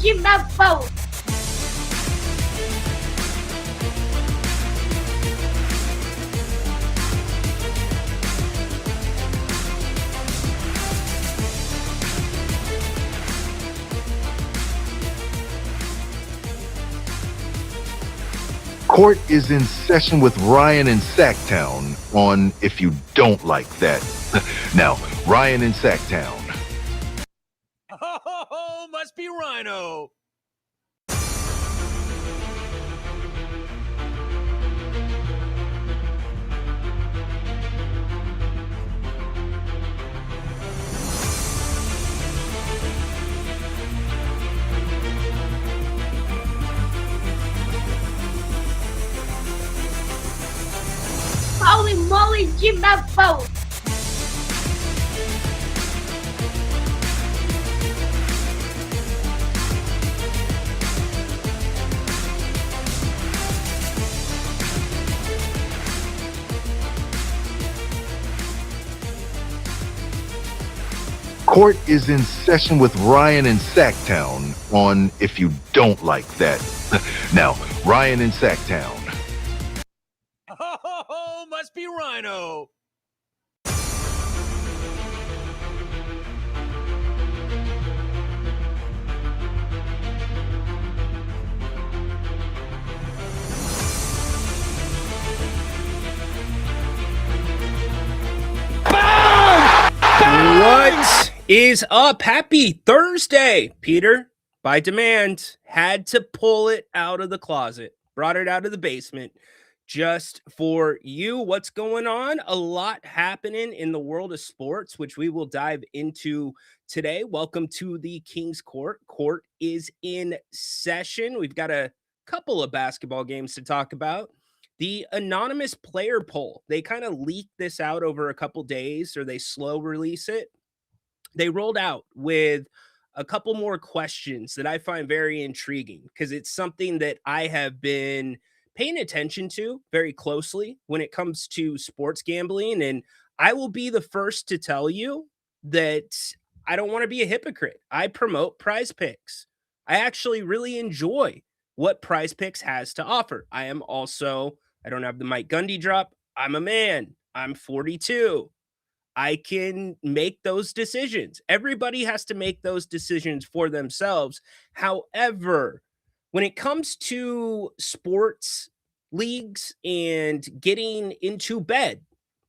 Jimbo. Court is in session with Ryan in Sacktown on If You Don't Like That. Now, Ryan in Sacktown. Oh, must be Rhino. Holy moly, Jimbo. Court is in session with Ryan in Sacktown on If You Don't Like That. Now, Ryan in Sacktown. Oh, must be Rhino. What is up? Happy Thursday, Peter. By demand, had to pull it out of the closet, brought it out of the basement just for you. What's going on? A lot happening in the world of sports, which we will dive into today. Welcome to the King's Court. Court is in session. We've got a couple of basketball games to talk about. The anonymous player poll, they kind of leaked this out over a couple days, or they slow release it. They rolled out with a couple more questions that I find very intriguing because it's something that I have been paying attention to very closely when it comes to sports gambling. And I will be the first to tell you that I don't want to be a hypocrite. I promote Prize Picks. I actually really enjoy what Prize Picks has to offer. I don't have the Mike Gundy drop. I'm a man. I'm 42. I can make those decisions. Everybody has to make those decisions for themselves. However, when it comes to sports leagues and getting into bed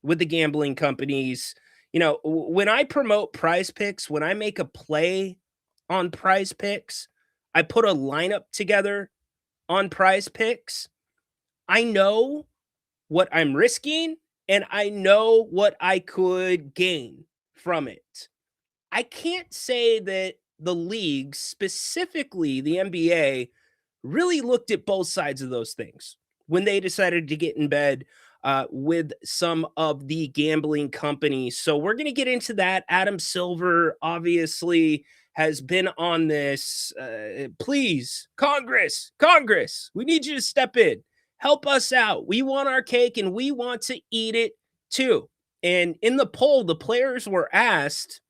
with the gambling companies, when I promote Prize Picks, when I make a play on Prize Picks, I put a lineup together on Prize Picks, I know what I'm risking and I know what I could gain from it. I can't say that the league, specifically the NBA, really looked at both sides of those things when they decided to get in bed with some of the gambling companies. So we're going to get into that. Adam Silver obviously has been on this. Please, Congress, we need you to step in. Help us out. We want our cake and we want to eat it too. And in the poll, the players were asked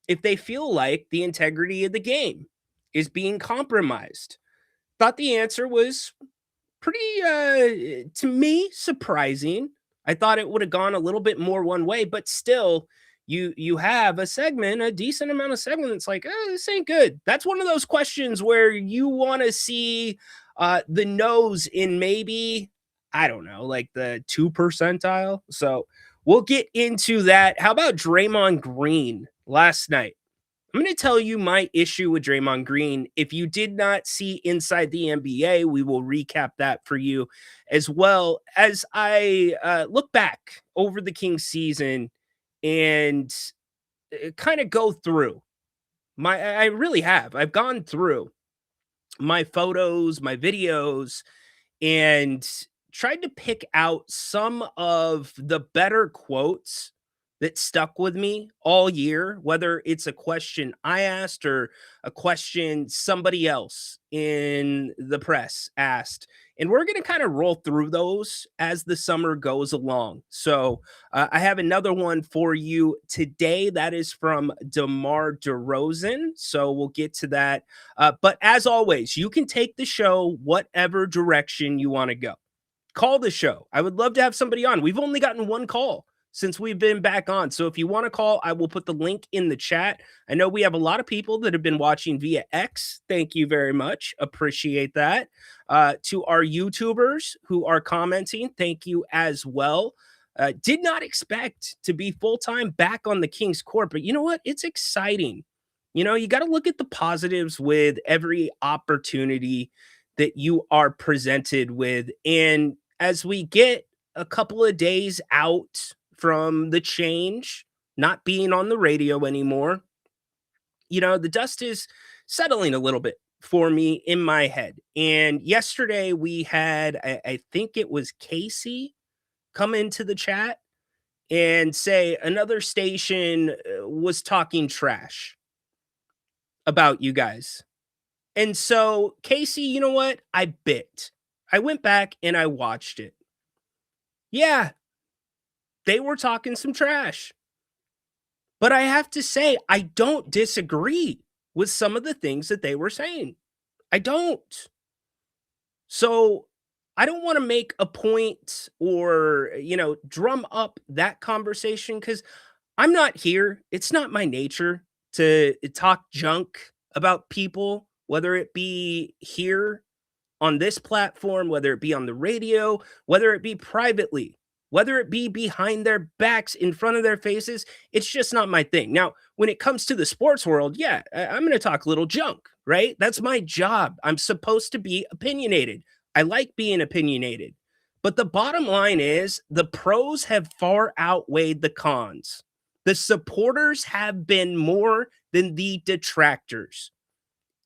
if they feel like the integrity of the game is being compromised. Thought the answer was pretty, to me, surprising. I thought it would have gone a little bit more one way, but still, you have a decent amount of segment that's like, oh, this ain't good. That's one of those questions where you want to see the nose in maybe, I don't know, like the 2 percentile. So we'll get into that. How about Draymond Green last night? I'm going to tell you my issue with Draymond Green. If you did not see Inside the NBA, we will recap that for you, as well as I look back over the Kings season and kind of go through I really have. I've gone through my photos, my videos, and tried to pick out some of the better quotes that stuck with me all year, whether it's a question I asked or a question somebody else in the press asked. And we're going to kind of roll through those as the summer goes along. So I have another one for you today that is from DeMar DeRozan. So we'll get to that. But as always, you can take the show whatever direction you want to go. Call the show. I would love to have somebody on. We've only gotten one call since we've been back on. So if you want to call, I will put the link in the chat. I know we have a lot of people that have been watching via X. Thank you very much. Appreciate that. To our YouTubers who are commenting, thank you as well. Did not expect to be full-time back on the King's Court, but you know what? It's exciting. You know, you got to look at the positives with every opportunity that you are presented with. And as we get a couple of days out from the change, not being on the radio anymore, you know, the dust is settling a little bit for me in my head. And yesterday we had, I think it was Casey, come into the chat and say another station was talking trash about you guys. And so, Casey, you know what? I bit. I went back and I watched it. Yeah, they were talking some trash. But I have to say, I don't disagree with some of the things that they were saying. I don't. So I don't want to make a point or, you know, drum up that conversation because I'm not here. It's not my nature to talk junk about people, whether it be here on this platform, whether it be on the radio, whether it be privately, whether it be behind their backs, in front of their faces. It's just not my thing. Now, when it comes to the sports world, yeah, I'm going to talk little junk, right? That's my job. I'm supposed to be opinionated. I like being opinionated. But the bottom line is the pros have far outweighed the cons. The supporters have been more than the detractors.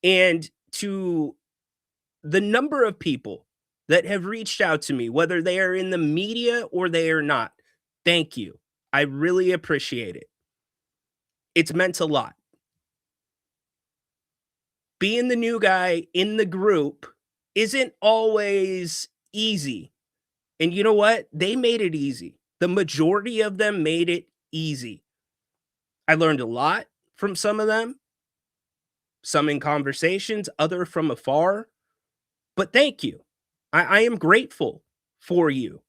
And to the number of people that have reached out to me, whether they are in the media or they are not, thank you. I really appreciate it. It's meant a lot. Being the new guy in the group isn't always easy. And you know what? They made it easy. The majority of them made it easy. I learned a lot from some of them, some in conversations, other from afar. But thank you. I am grateful for you.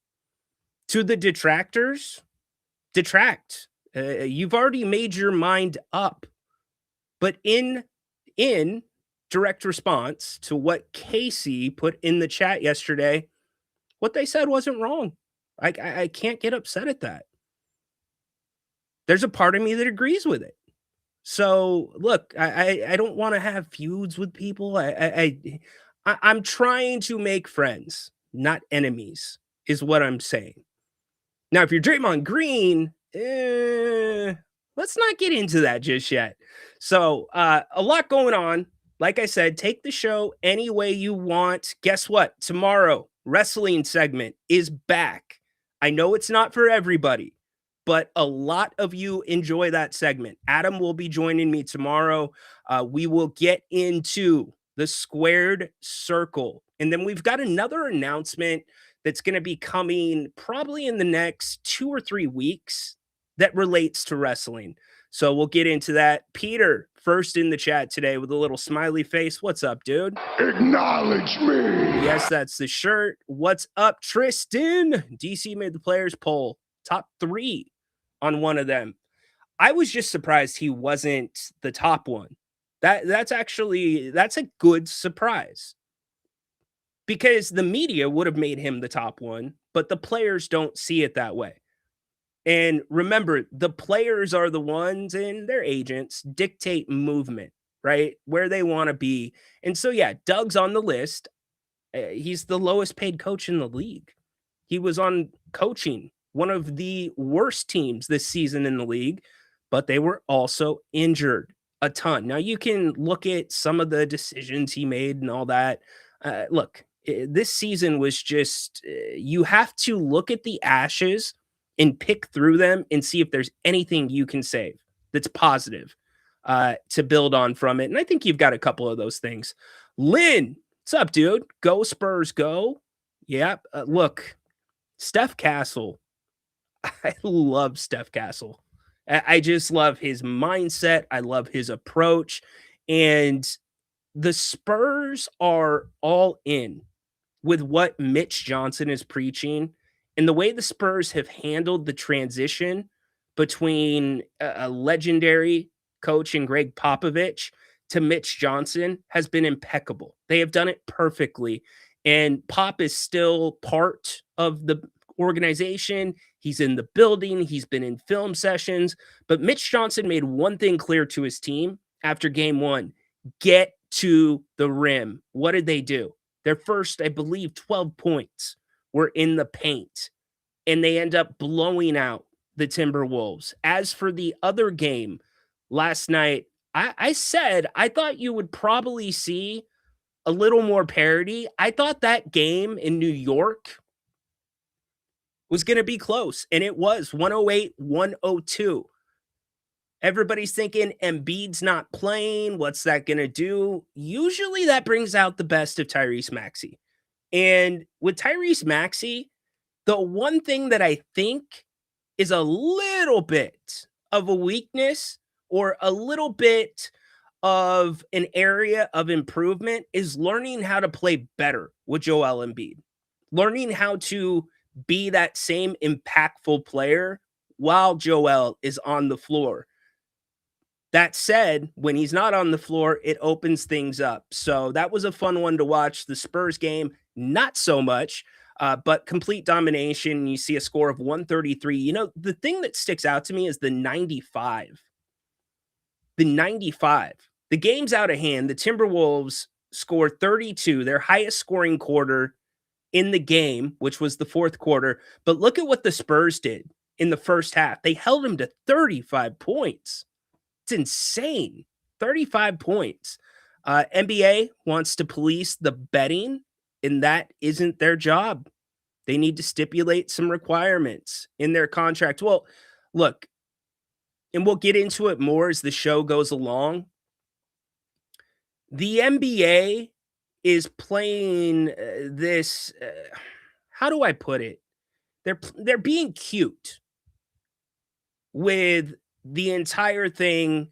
To the detractors, detract. You've already made your mind up. But in direct response to what Casey put in the chat yesterday, what they said wasn't wrong. I can't get upset at that. There's a part of me that agrees with it. So look, I don't want to have feuds with people. I'm trying to make friends, not enemies, is what I'm saying. Now, if you're Draymond Green, let's not get into that just yet. So a lot going on. Like I said, take the show any way you want. Guess what? Tomorrow, wrestling segment is back. I know it's not for everybody, but a lot of you enjoy that segment. Adam will be joining me tomorrow. We will get into the squared circle. And then we've got another announcement that's going to be coming probably in the next 2 or 3 weeks that relates to wrestling. So we'll get into that. Peter, first in the chat today with a little smiley face. What's up, dude? Acknowledge me. Yes, that's the shirt. What's up, Tristan? DC made the players poll. Top 3 on one of them. I was just surprised he wasn't the top one. That's a good surprise. Because the media would have made him the top one, but the players don't see it that way. And remember, the players are the ones and their agents dictate movement, right? Where they want to be. And so, yeah, Doug's on the list. He's the lowest paid coach in the league. He was on coaching one of the worst teams this season in the league, but they were also injured a ton. Now, you can look at some of the decisions he made and all that. Look, this season was just, you have to look at the ashes and pick through them and see if there's anything you can save that's positive to build on from it. And I think you've got a couple of those things. Lynn, what's up, dude? Go Spurs, go. Yep. Look, Steph Castle. I love Steph Castle. I just love his mindset. I love his approach. And the Spurs are all in with what Mitch Johnson is preaching and the way the Spurs have handled the transition between a legendary coach in Greg Popovich to Mitch Johnson has been impeccable. They have done it perfectly. And Pop is still part of the organization. He's in the building, he's been in film sessions. But Mitch Johnson made one thing clear to his team after game one: get to the rim. What did they do? Their first, I believe, 12 points were in the paint, and they end up blowing out the Timberwolves. As for the other game last night, I said I thought you would probably see a little more parity. I thought that game in New York was going to be close, and it was 108-102. Everybody's thinking Embiid's not playing. What's that going to do? Usually that brings out the best of Tyrese Maxey. And with Tyrese Maxey, the one thing that I think is a little bit of a weakness or a little bit of an area of improvement is learning how to play better with Joel Embiid, learning how to be that same impactful player while Joel is on the floor. That said, when he's not on the floor, it opens things up. So that was a fun one to watch. The Spurs game, not so much, but complete domination. You see a score of 133. You know, the thing that sticks out to me is the 95. The 95. The game's out of hand. The Timberwolves scored 32, their highest scoring quarter in the game, which was the fourth quarter. But look at what the Spurs did in the first half. They held him to 35 points. It's insane. 35 points. NBA wants to police the betting, and that isn't their job. They need to stipulate some requirements in their contract. Well, look, and we'll get into it more as the show goes along. The NBA is playing this, how do I put it? They're being cute with the entire thing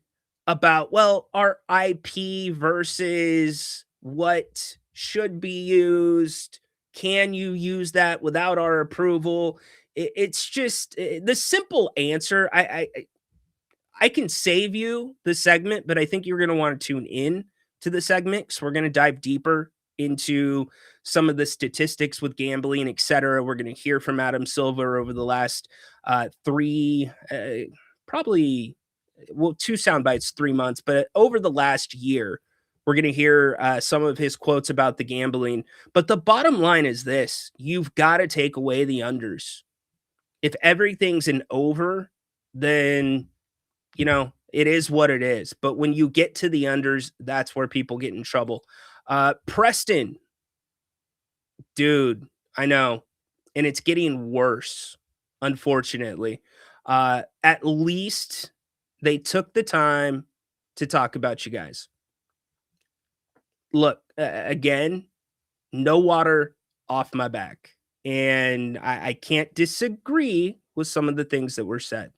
about, well, our IP versus what should be used. Can you use that without our approval? It's just the simple answer. I can save you the segment, but I think you're going to want to tune in to the segment because we're going to dive deeper into some of the statistics with gambling, et cetera. We're going to hear from Adam Silver over the last probably, well, 2 sound bites, 3 months, but over the last year, we're going to hear some of his quotes about the gambling. But the bottom line is this: you've got to take away the unders. If everything's an over, then, you know, it is what it is. But when you get to the unders, that's where people get in trouble. Preston, dude, I know. And it's getting worse, unfortunately. At least they took the time to talk about you guys. Look, again, no water off my back. And I can't disagree with some of the things that were said.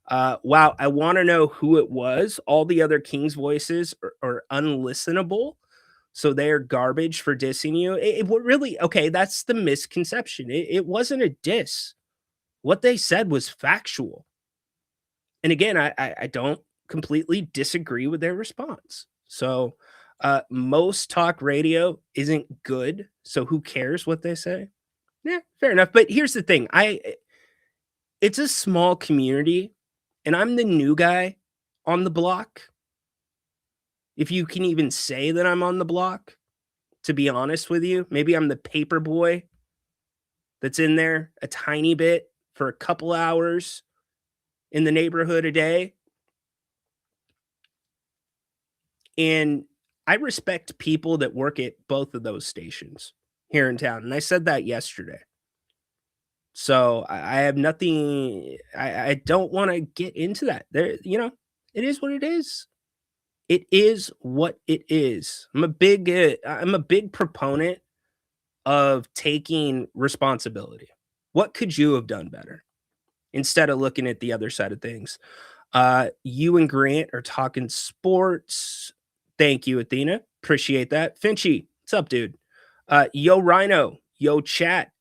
Wow, I want to know who it was. All the other Kings voices are unlistenable. So they're garbage for dissing you. It really, okay, that's the misconception. It wasn't a diss. What they said was factual. And again, I don't completely disagree with their response. So most talk radio isn't good. So who cares what they say? Yeah, fair enough. But here's the thing. It's a small community, and I'm the new guy on the block. If you can even say that I'm on the block, to be honest with you, maybe I'm the paper boy that's in there a tiny bit for a couple hours in the neighborhood a day. And I respect people that work at both of those stations here in town. And I said that yesterday. So I have nothing. I don't want to get into that. There, it is what it is. It is what it is. I'm a big proponent of taking responsibility. What could you have done better instead of looking at the other side of things? You and Grant are talking sports. Thank you, Athena. Appreciate that. Finchy, what's up, dude? Yo, Rhino. Yo, chat.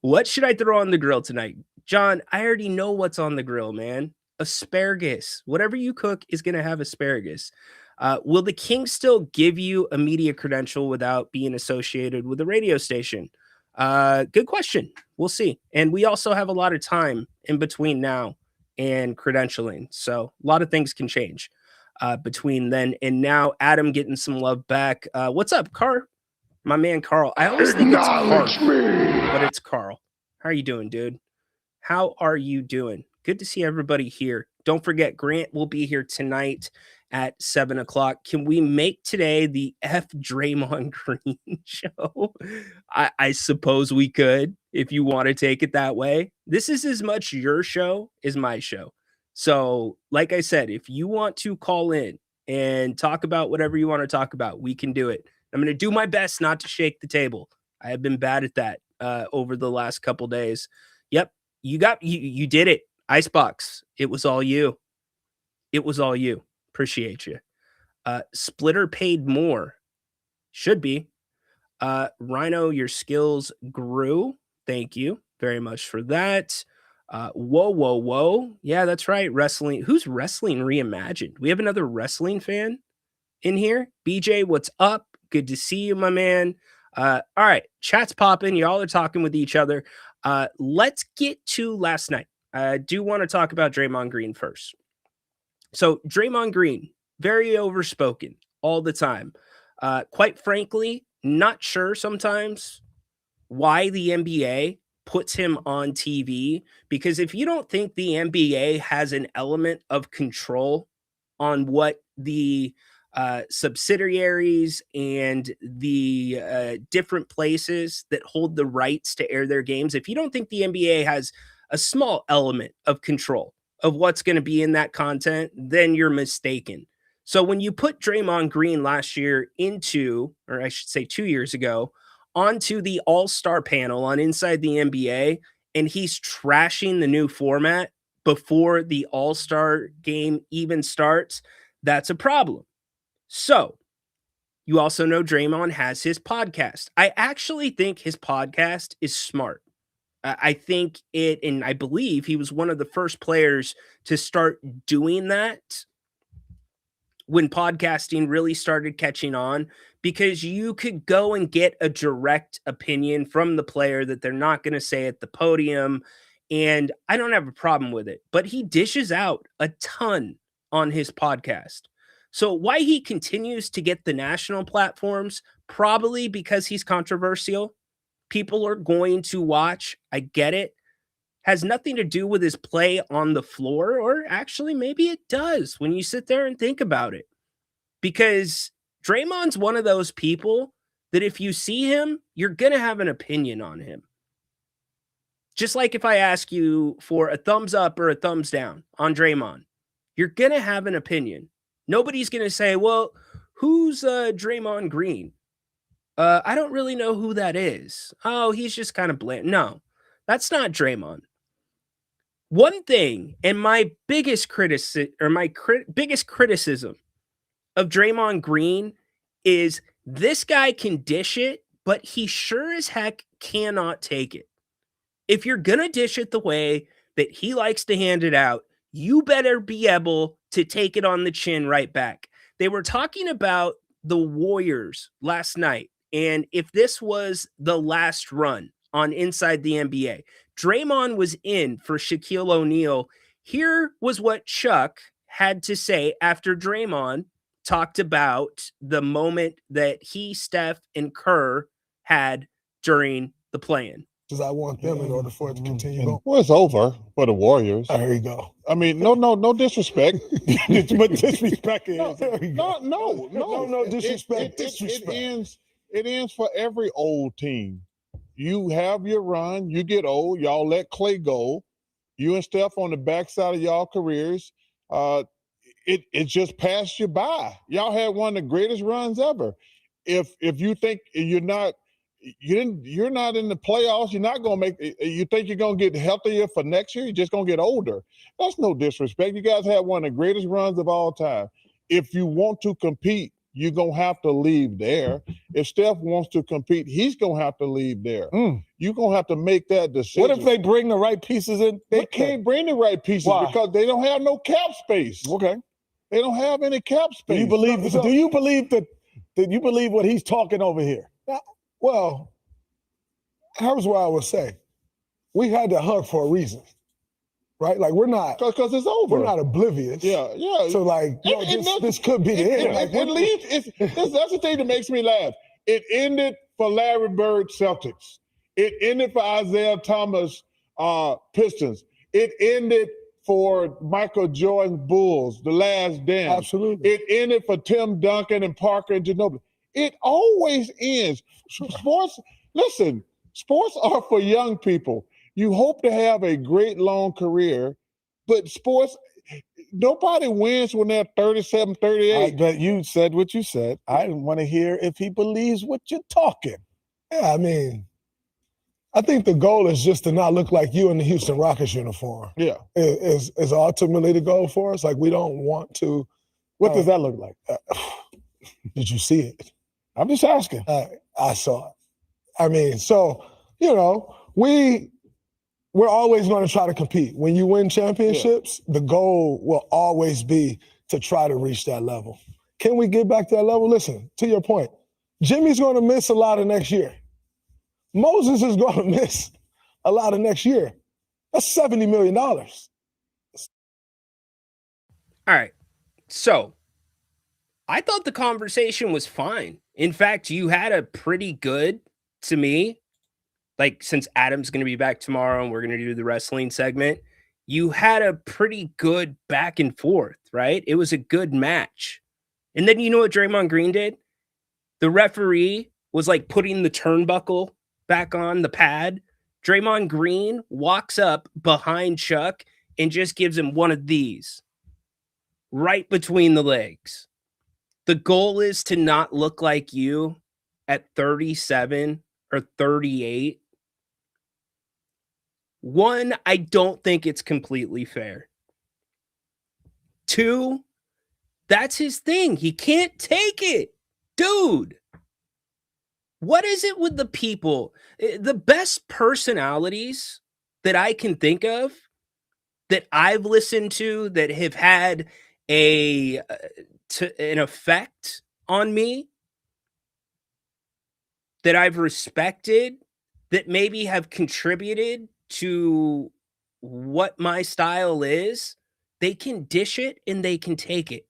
What should I throw on the grill tonight? John, I already know what's on the grill, man. Asparagus. Whatever you cook is going to have asparagus. Will the King still give you a media credential without being associated with a radio station? Good question. We'll see. And we also have a lot of time in between now and credentialing. So a lot of things can change between then and now. Adam getting some love back. What's up, Carl? My man, Carl. I always think it's Carl, but it's Carl. How are you doing, dude? How are you doing? Good to see everybody here. Don't forget, Grant will be here tonight at 7 o'clock. Can we make today the F Draymond Green show? I suppose we could, if you want to take it that way. This is as much your show as my show. So, like I said, if you want to call in and talk about whatever you want to talk about, we can do it. I'm going to do my best not to shake the table. I have been bad at that over the last couple days. Yep, you did it. Icebox, it was all you. It was all you. Appreciate you. Splitter paid more. Should be. Rhino, your skills grew. Thank you very much for that. Whoa. Yeah, that's right. Wrestling. Who's Wrestling Reimagined? We have another wrestling fan in here. BJ, what's up? Good to see you, my man. All right. Chat's popping. Y'all are talking with each other. Let's get to last night. I do want to talk about Draymond Green first. So Draymond Green, very overspoken all the time. Quite frankly, not sure sometimes why the NBA puts him on TV, because if you don't think the NBA has an element of control on what the subsidiaries and the different places that hold the rights to air their games, if you don't think the NBA has a small element of control of what's going to be in that content, then you're mistaken. So when you put Draymond Green last year into, or I should say 2 years ago, onto the all-star panel on Inside the NBA, and he's trashing the new format before the all-star game even starts, that's a problem. So you also know Draymond has his podcast. I actually think his podcast is smart. I think it, and I believe he was one of the first players to start doing that when podcasting really started catching on, because you could go and get a direct opinion from the player that they're not going to say at the podium. And I don't have a problem with it, but he dishes out a ton on his podcast. So why he continues to get the national platforms, probably because he's controversial. People are going to watch. I get it. Has nothing to do with his play on the floor, or actually maybe it does when you sit there and think about it. Because Draymond's one of those people that if you see him, you're going to have an opinion on him. Just like if I ask you for a thumbs up or a thumbs down on Draymond, you're going to have an opinion. Nobody's going to say, well, who's Draymond Green? I don't really know who that is. Oh, he's just kind of bland. No, that's not Draymond. One thing, and my biggest criticism of Draymond Green is this guy can dish it, but he sure as heck cannot take it. If you're going to dish it the way that he likes to hand it out, you better be able to take it on the chin right back. They were talking about the Warriors last night, and if this was the last run on Inside the NBA, Draymond was in for Shaquille O'Neal. Here was what Chuck had to say after Draymond talked about the moment that he, Steph, and Kerr had during the play-in. Because I want them in order for it to continue going. Well, it's over for the Warriors. Oh, here you go. I mean, no disrespect. But disrespect is. No disrespect. It ends for every old team. You have your run. You get old. Y'all let Clay go. You and Steph on the backside of y'all careers. It just passed you by. Y'all had one of the greatest runs ever. If you think you're not in the playoffs, you're not gonna make. You think you're gonna get healthier for next year? You're just gonna get older. That's no disrespect. You guys had one of the greatest runs of all time. If you want to compete, you're gonna have to leave there. If Steph wants to compete, he's gonna have to leave there. You're gonna have to make that decision. What if they bring the right pieces in? They can't bring the right pieces. Why? Because they don't have no cap space. Okay. They don't have any cap space. Do you believe that? Do you believe what he's talking over here? Well, here's what I would say. We had to hug for a reason, right? Like we're not, because it's over. We're not oblivious. Yeah. So like, this could be the end. Like, at least that's the thing that makes me laugh. It ended for Larry Bird Celtics. It ended for Isaiah Thomas Pistons. It ended for Michael Jordan Bulls, The Last Dance. Absolutely. It ended for Tim Duncan and Parker and Ginobili. It always ends. Sports are for young people. You hope to have a great long career, but sports, nobody wins when they're 37, 38. But you said what you said. I want to hear if he believes what you're talking. Yeah, I mean, I think the goal is just to not look like you in the Houston Rockets uniform. Yeah. Is ultimately the goal for us. Like, we don't want to. What does that look like? Did you see it? I'm just asking. I saw it. I mean, so, we're always going to try to compete. When you win championships, the goal will always be to try to reach that level. Can we get back to that level? Listen, to your point, Jimmy's going to miss a lot of next year. Moses is going to miss a lot of next year. That's $70 million. All right. So I thought the conversation was fine. In fact, you had a pretty good, to me, like since Adam's going to be back tomorrow and we're going to do the wrestling segment, you had a pretty good back and forth, right? It was a good match. And then you know what Draymond Green did? The referee was like putting the turnbuckle back on the pad. Draymond Green walks up behind Chuck and just gives him one of these right between the legs. The goal is to not look like you at 37 or 38. One, I don't think it's completely fair. Two, that's his thing. He can't take it. Dude. What is it with the people? The best personalities that I can think of that I've listened to that have had an effect on me, that I've respected, that maybe have contributed to what my style is, they can dish it and they can take it.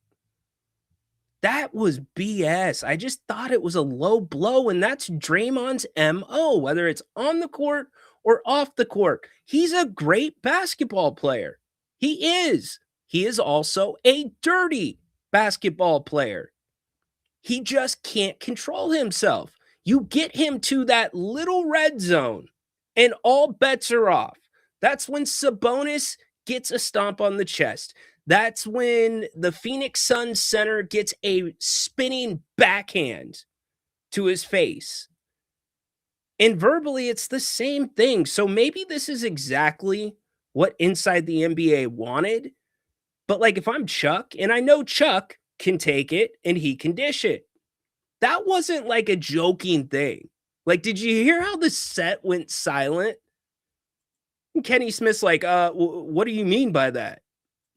That was BS. I just thought it was a low blow, and that's Draymond's MO, whether it's on the court or off the court. He's a great basketball player. He is. He is also a dirty basketball player. He just can't control himself. You get him to that little red zone, and all bets are off. That's when Sabonis gets a stomp on the chest. That's when the Phoenix Suns center gets a spinning backhand to his face. And verbally, it's the same thing. So maybe this is exactly what Inside the NBA wanted. But like if I'm Chuck, and I know Chuck can take it and he can dish it. That wasn't like a joking thing. Like, did you hear how the set went silent? And Kenny Smith's like, what do you mean by that?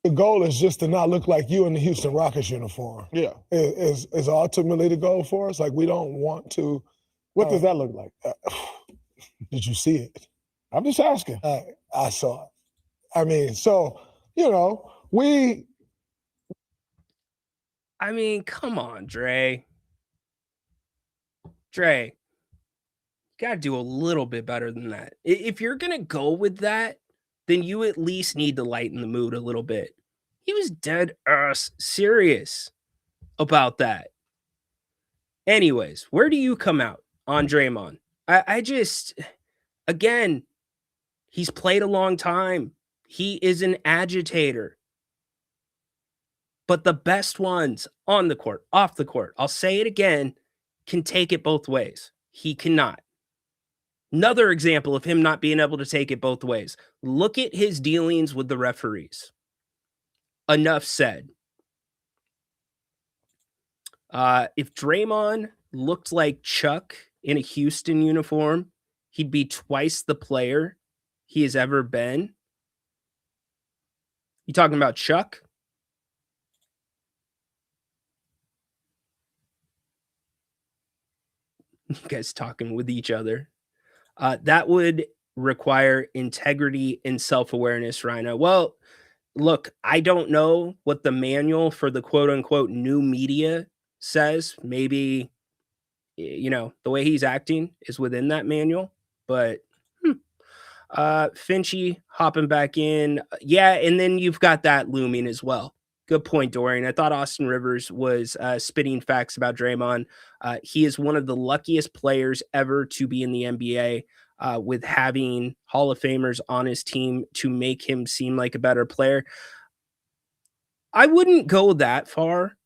The goal is just to not look like you in the Houston Rockets uniform. Yeah. Is ultimately the goal for us. Like, we don't want to. What does that look like? Did you see it? I'm just asking. I saw it. I mean, so, I mean, come on, Dre. You got to do a little bit better than that. If you're going to go with that, then you at least need to lighten the mood a little bit. He was dead ass serious about that. Anyways, where do you come out on Draymond? I just, Again, he's played a long time. He is an agitator. But the best ones on the court, off the court, I'll say it again, can take it both ways. He cannot. Another example of him not being able to take it both ways. Look at his dealings with the referees. Enough said. If Draymond looked like Chuck in a Houston uniform, he'd be twice the player he has ever been. You talking about Chuck? You guys talking with each other. That would require integrity and self-awareness, Rhino. Well, look, I don't know what the manual for the quote unquote new media says. Maybe, the way he's acting is within that manual, but Finchy hopping back in. Yeah, and then you've got that looming as well. Good point, Dorian. I thought Austin Rivers was spitting facts about Draymond. He is one of the luckiest players ever to be in the NBA with having Hall of Famers on his team to make him seem like a better player. I wouldn't go that far.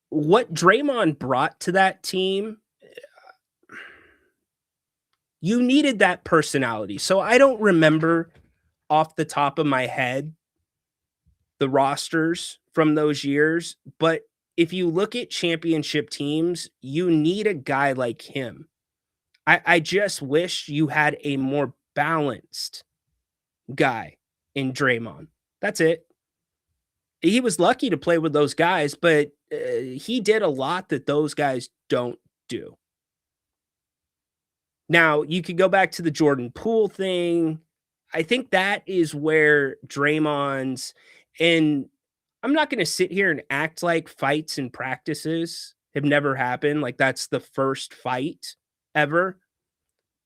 What Draymond brought to that team, you needed that personality. So I don't remember off the top of my head the rosters from those years, but if you look at championship teams, you need a guy like him. I just wish you had a more balanced guy in Draymond. That's it. He was lucky to play with those guys, but he did a lot that those guys don't do. Now, you could go back to the Jordan Poole thing. I think that is where Draymond's, and I'm not going to sit here and act like fights and practices have never happened. Like that's the first fight ever.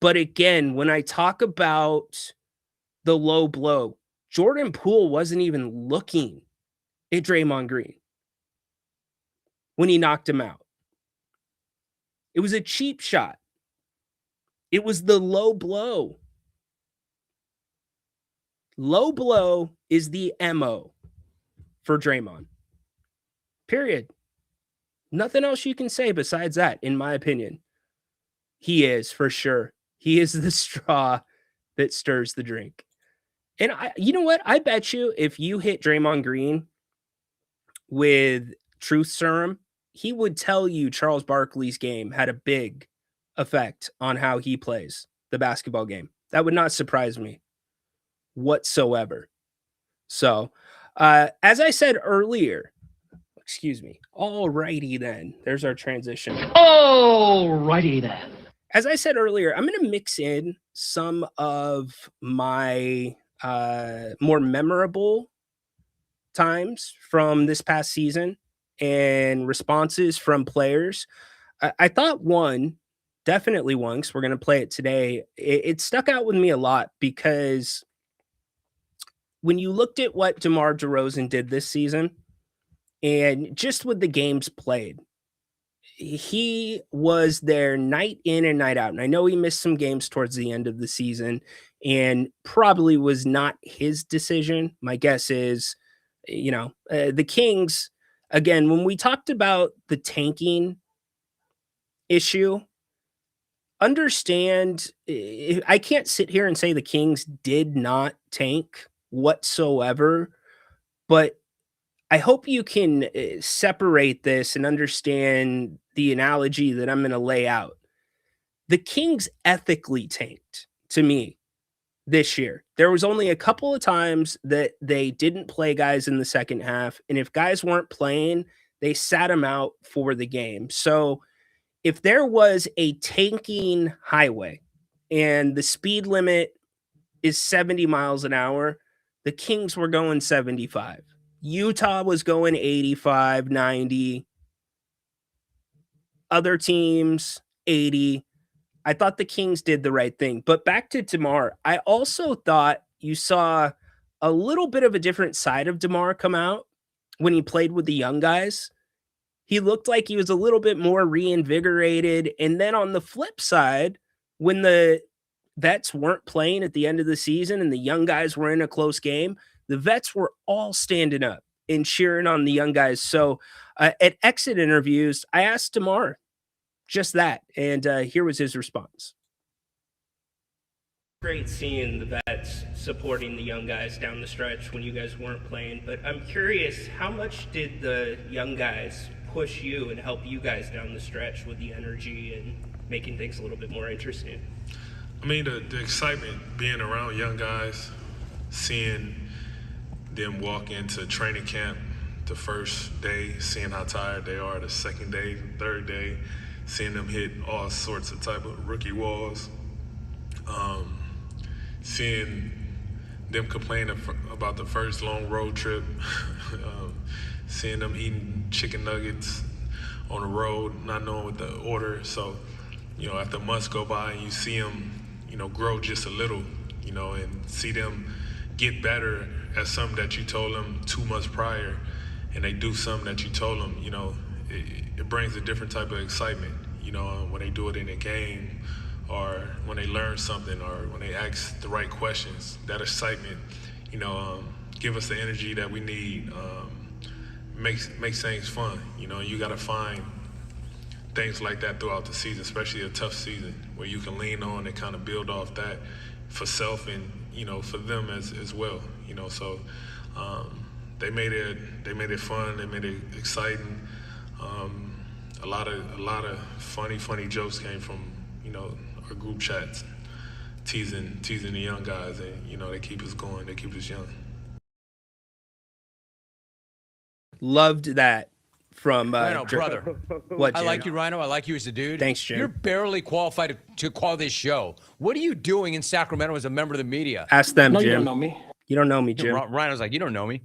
But again, when I talk about the low blow, Jordan Poole wasn't even looking at Draymond Green when he knocked him out. It was a cheap shot. It was the low blow. Low blow is the MO for Draymond. Period. Nothing else you can say besides that, in my opinion. He is, for sure. He is the straw that stirs the drink. And you know what? I bet you if you hit Draymond Green with truth serum, he would tell you Charles Barkley's game had a big effect on how he plays the basketball game. That would not surprise me whatsoever. So, as I said earlier, excuse me. Alrighty then. There's our transition. Alrighty then. As I said earlier, I'm going to mix in some of my more memorable times from this past season and responses from players. I thought definitely one, because we're going to play it today. It stuck out with me a lot because when you looked at what DeMar DeRozan did this season and just with the games played, he was there night in and night out. And I know he missed some games towards the end of the season and probably was not his decision. My guess is, the Kings, again, when we talked about the tanking issue, understand, I can't sit here and say the Kings did not tank whatsoever, but I hope you can separate this and understand the analogy that I'm going to lay out. The Kings ethically tanked to me this year. There was only a couple of times that they didn't play guys in the second half. And if guys weren't playing, they sat them out for the game. So if there was a tanking highway and the speed limit is 70 miles an hour, the Kings were going 75. Utah was going 85, 90. Other teams, 80. I thought the Kings did the right thing. But back to DeMar, I also thought you saw a little bit of a different side of DeMar come out when he played with the young guys. He looked like he was a little bit more reinvigorated. And then on the flip side, when the vets weren't playing at the end of the season and the young guys were in a close game, the vets were all standing up and cheering on the young guys. So at exit interviews, I asked DeMar just that, and here was his response. Great seeing the vets supporting the young guys down the stretch when you guys weren't playing, but I'm curious, how much did the young guys push you and help you guys down the stretch with the energy and making things a little bit more interesting? I mean, the excitement being around young guys, seeing them walk into training camp the first day, seeing how tired they are the second day, third day, seeing them hit all sorts of type of rookie walls, seeing them complain about the first long road trip, seeing them eating chicken nuggets on the road, not knowing what to order. So, after months go by and you see them, grow just a little, and see them get better at something that you told them 2 months prior, and they do something that you told them, it brings a different type of excitement, when they do it in a game, or when they learn something, or when they ask the right questions. That excitement, give us the energy that we need, makes things fun. You got to find things like that throughout the season, especially a tough season, where you can lean on and kind of build off that for self and for them as well. So they made it fun. They made it exciting. A lot of funny jokes came from our group chats, teasing the young guys, and they keep us going. They keep us young. Loved that from Rhino, brother. What, I Jim? like you, Rhino. I like you as a dude. Thanks, Jim. You're barely qualified to call this show. What are you doing in Sacramento as a member of the media? Ask them, No, Jim. you don't know me. You don't know me, Jim. Rhino's like, you don't know me.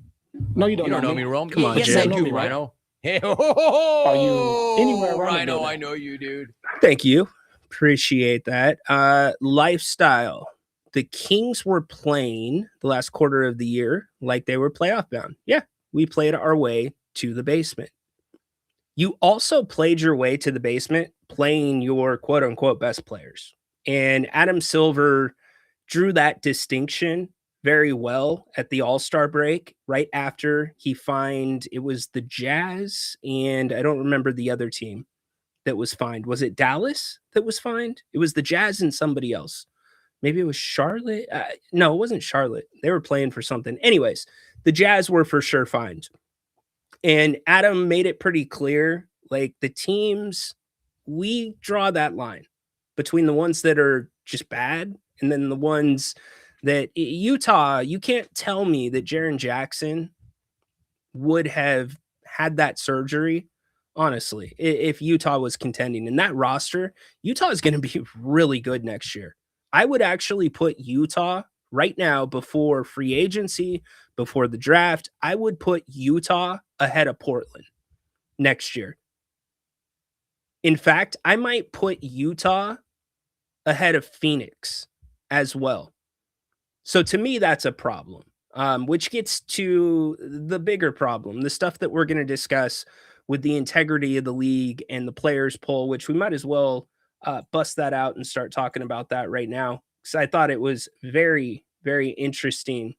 No, you You don't, don't know me, Rome. Come on, yes, Jim. I You know do, me, right? Rhino. Hey, Are you anywhere around the Rhino, building? I know you, dude. Thank you. Appreciate that. Lifestyle. The Kings were playing the last quarter of the year like they were playoff bound. Yeah, we played our way to the basement. You also played your way to the basement playing your quote unquote best players. And Adam Silver drew that distinction very well at the All-Star break, right after he fined, it was the Jazz, and I don't remember the other team that was fined. Was it Dallas that was fined? It was the Jazz and somebody else. Maybe it was Charlotte. No, it wasn't Charlotte. They were playing for something. Anyways, the Jazz were for sure fined. And Adam made it pretty clear, like the teams, we draw that line between the ones that are just bad and then the ones that Utah, you can't tell me that Jaren Jackson would have had that surgery. Honestly, if Utah was contending in that roster, Utah is going to be really good next year. I would actually put Utah right now before free agency, before the draft. I would put Utah ahead of Portland next year. In fact, I might put Utah ahead of Phoenix as well. So to me, that's a problem, which gets to the bigger problem, the stuff that we're going to discuss with the integrity of the league and the players poll, which we might as well bust that out and start talking about that right now. Because I thought it was very, very interesting.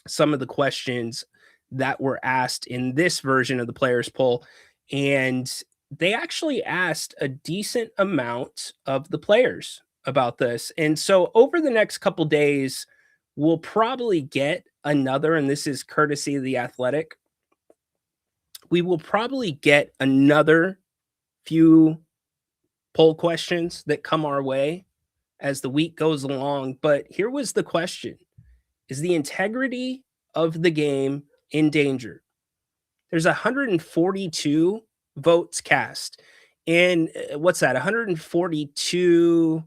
Some of the questions that were asked in this version of the players poll. And they actually asked a decent amount of the players about this. And so over the next couple days, we'll probably get another, and this is courtesy of The Athletic, we will probably get another few poll questions that come our way as the week goes along. But here was the question: is the integrity of the game in danger? There's 142 votes cast. And what's that? 142.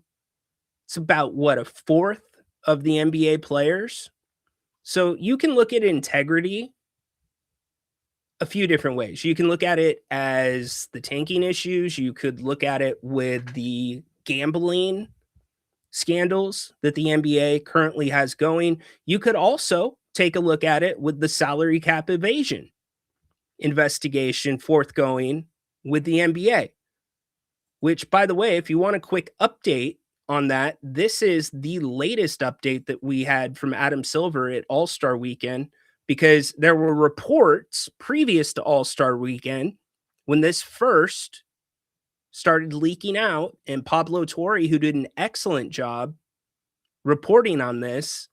It's about what, a fourth of the NBA players. So you can look at integrity a few different ways. You can look at it as the tanking issues. You could look at it with the gambling scandals that the NBA currently has going. You could also take a look at it with the salary cap evasion investigation forthgoing with the NBA, which, by the way, if you want a quick update on that, this is the latest update that we had from Adam Silver at All-Star Weekend, because there were reports previous to All-Star Weekend when this first started leaking out, and Pablo Torre, who did an excellent job reporting on this,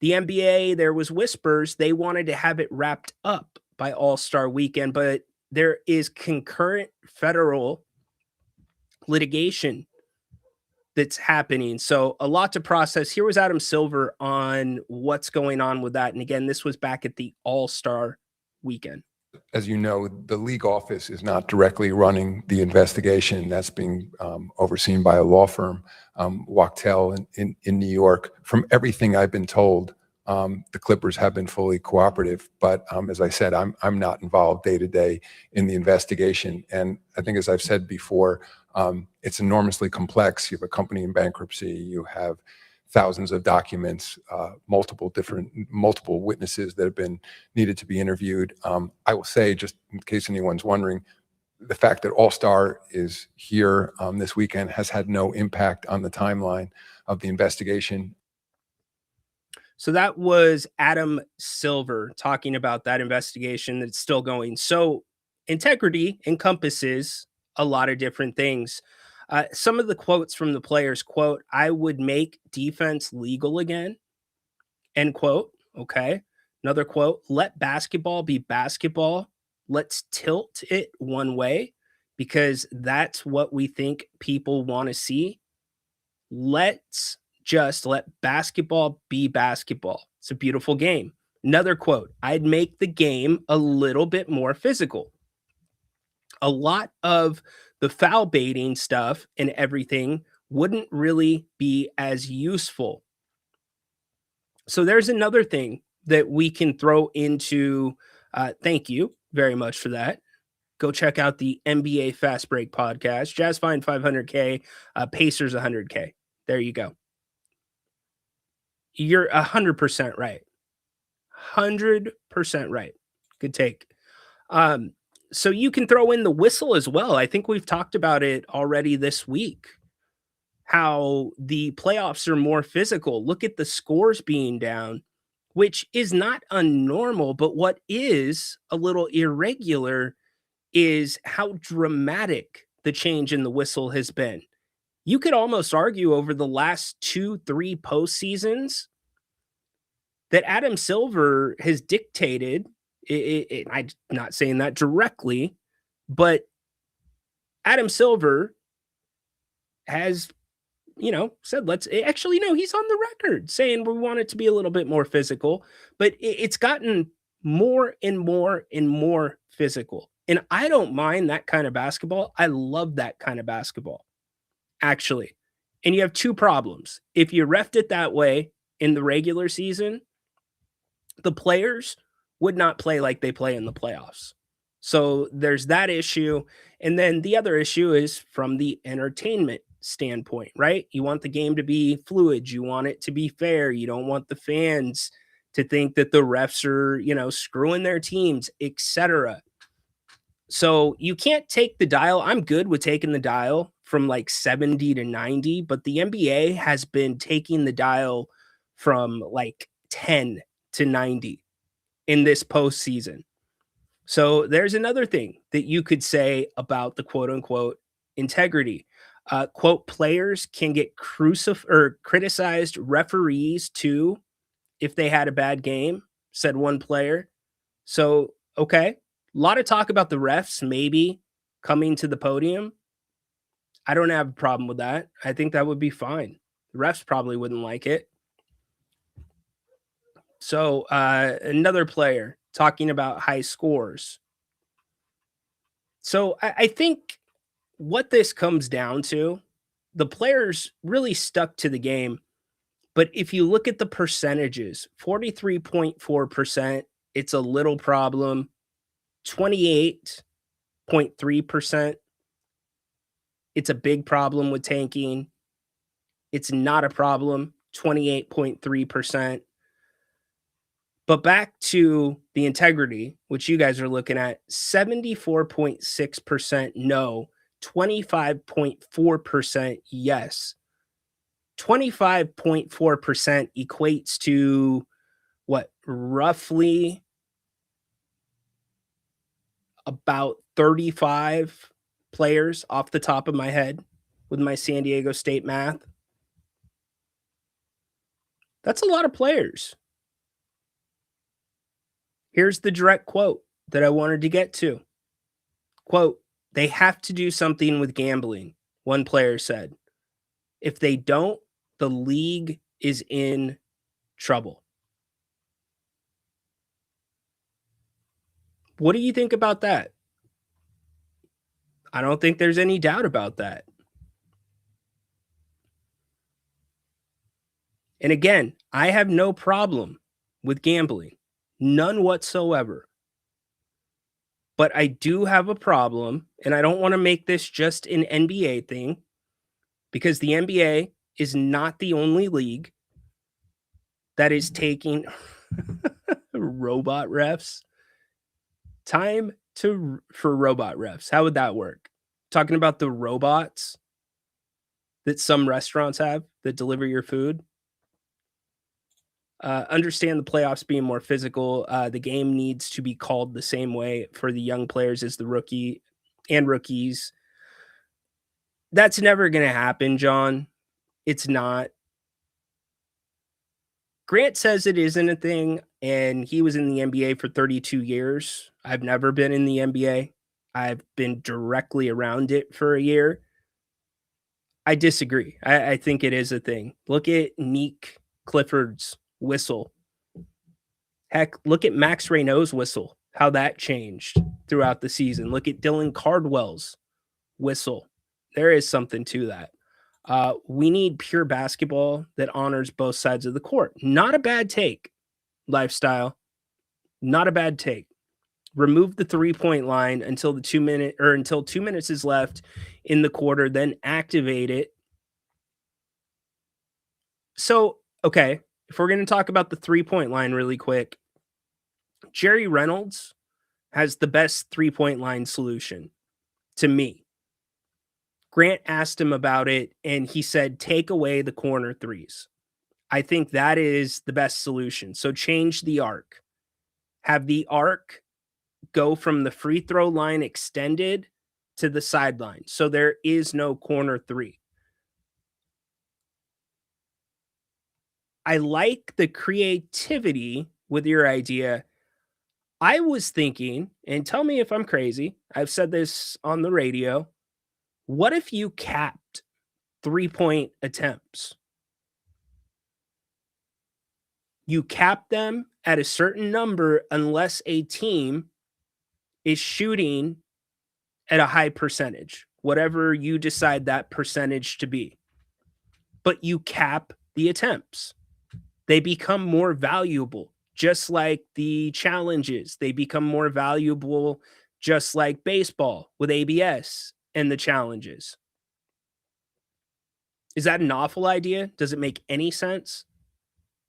the NBA, there was whispers they wanted to have it wrapped up by All-Star Weekend, but there is concurrent federal litigation that's happening. So a lot to process. Here was Adam Silver on what's going on with that. And again, this was back at the All-Star Weekend. As you know, the league office is not directly running the investigation. That's being overseen by a law firm, Wachtell in New York. From everything I've been told, the Clippers have been fully cooperative. But as I said, I'm not involved day to day in the investigation. And I think, as I've said before, it's enormously complex. You have a company in bankruptcy. You have thousands of documents, multiple witnesses that have been needed to be interviewed. I will say, just in case anyone's wondering, the fact that All-Star is here this weekend has had no impact on the timeline of the investigation. So that was Adam Silver talking about that investigation that's still going. So integrity encompasses a lot of different things. Some of the quotes from the players, quote, "I would make defense legal again," end quote. Okay. Another quote, "Let basketball be basketball. Let's tilt it one way because that's what we think people want to see. Let's just let basketball be basketball. It's a beautiful game." Another quote, "I'd make the game a little bit more physical. A lot of the foul baiting stuff and everything wouldn't really be as useful." So there's another thing that we can throw into. Thank you very much for that. Go check out the NBA Fast Break podcast. Jazz Fine 500K, Pacers 100K. There you go. You're 100% right. 100% right. Good take. So you can throw in the whistle as well. I think we've talked about it already this week, how the playoffs are more physical. Look at the scores being down, which is not unnormal, but what is a little irregular is how dramatic the change in the whistle has been. You could almost argue over the last 2-3 postseasons that Adam Silver has dictated. I'm not saying that directly, but Adam Silver has, said, he's on the record saying we want it to be a little bit more physical, but it's gotten more and more and more physical. And I don't mind that kind of basketball. I love that kind of basketball, actually. And you have two problems. If you reffed it that way in the regular season, the players would not play like they play in the playoffs. So there's that issue. And then the other issue is from the entertainment standpoint, right? You want the game to be fluid. You want it to be fair. You don't want the fans to think that the refs are, screwing their teams, etc. So you can't take the dial. I'm good with taking the dial from like 70 to 90, but the NBA has been taking the dial from like 10 to 90 in this postseason. So there's another thing that you could say about the quote unquote integrity. Quote, "Players can get criticized referees too if they had a bad game," said one player. So, okay. A lot of talk about the refs maybe coming to the podium. I don't have a problem with that. I think that would be fine. The refs probably wouldn't like it. So another player talking about high scores. So I think what this comes down to, the players really stuck to the game. But if you look at the percentages, 43.4%, it's a little problem. 28.3%, it's a big problem with tanking. It's not a problem, 28.3%. But back to the integrity, which you guys are looking at, 74.6% no, 25.4% yes. 25.4% equates to what, roughly about 35 players off the top of my head with my San Diego State math. That's a lot of players. Here's the direct quote that I wanted to get to. Quote, "They have to do something with gambling," one player said. "If they don't, the league is in trouble." What do you think about that? I don't think there's any doubt about that. And again, I have no problem with gambling, none whatsoever. But I do have a problem, and I don't want to make this just an NBA thing, because the NBA is not the only league that is taking robot refs. Time for robot refs. How would that work? Talking about the robots that some restaurants have that deliver your food. Understand the playoffs being more physical. The game needs to be called the same way for the young players as the rookies. That's never going to happen, John. It's not. Grant says it isn't a thing, and he was in the NBA for 32 years. I've never been in the NBA. I've been directly around it for a year. I disagree. I think it is a thing. Look at Neek Clifford's whistle. Heck, look at Max Reynaud's whistle, how that changed throughout the season. Look at Dylan Cardwell's whistle. There is something to that. We need pure basketball that honors both sides of the court. Not a bad take, Lifestyle. Not a bad take. Remove the 3-point line until 2 minutes is left in the quarter, then activate it. So, okay, if we're going to talk about the 3-point line really quick, Jerry Reynolds has the best 3-point line solution to me. Grant asked him about it, and he said, take away the corner threes. I think that is the best solution. So change the arc. Have the arc go from the free throw line extended to the sideline. So there is no corner three. I like the creativity with your idea. I was thinking, and tell me if I'm crazy, I've said this on the radio, what if you capped 3-point attempts? You cap them at a certain number unless a team is shooting at a high percentage, whatever you decide that percentage to be. But you cap the attempts. They become more valuable, just like the challenges. They become more valuable, just like baseball with ABS and the challenges. Is that an awful idea? Does it make any sense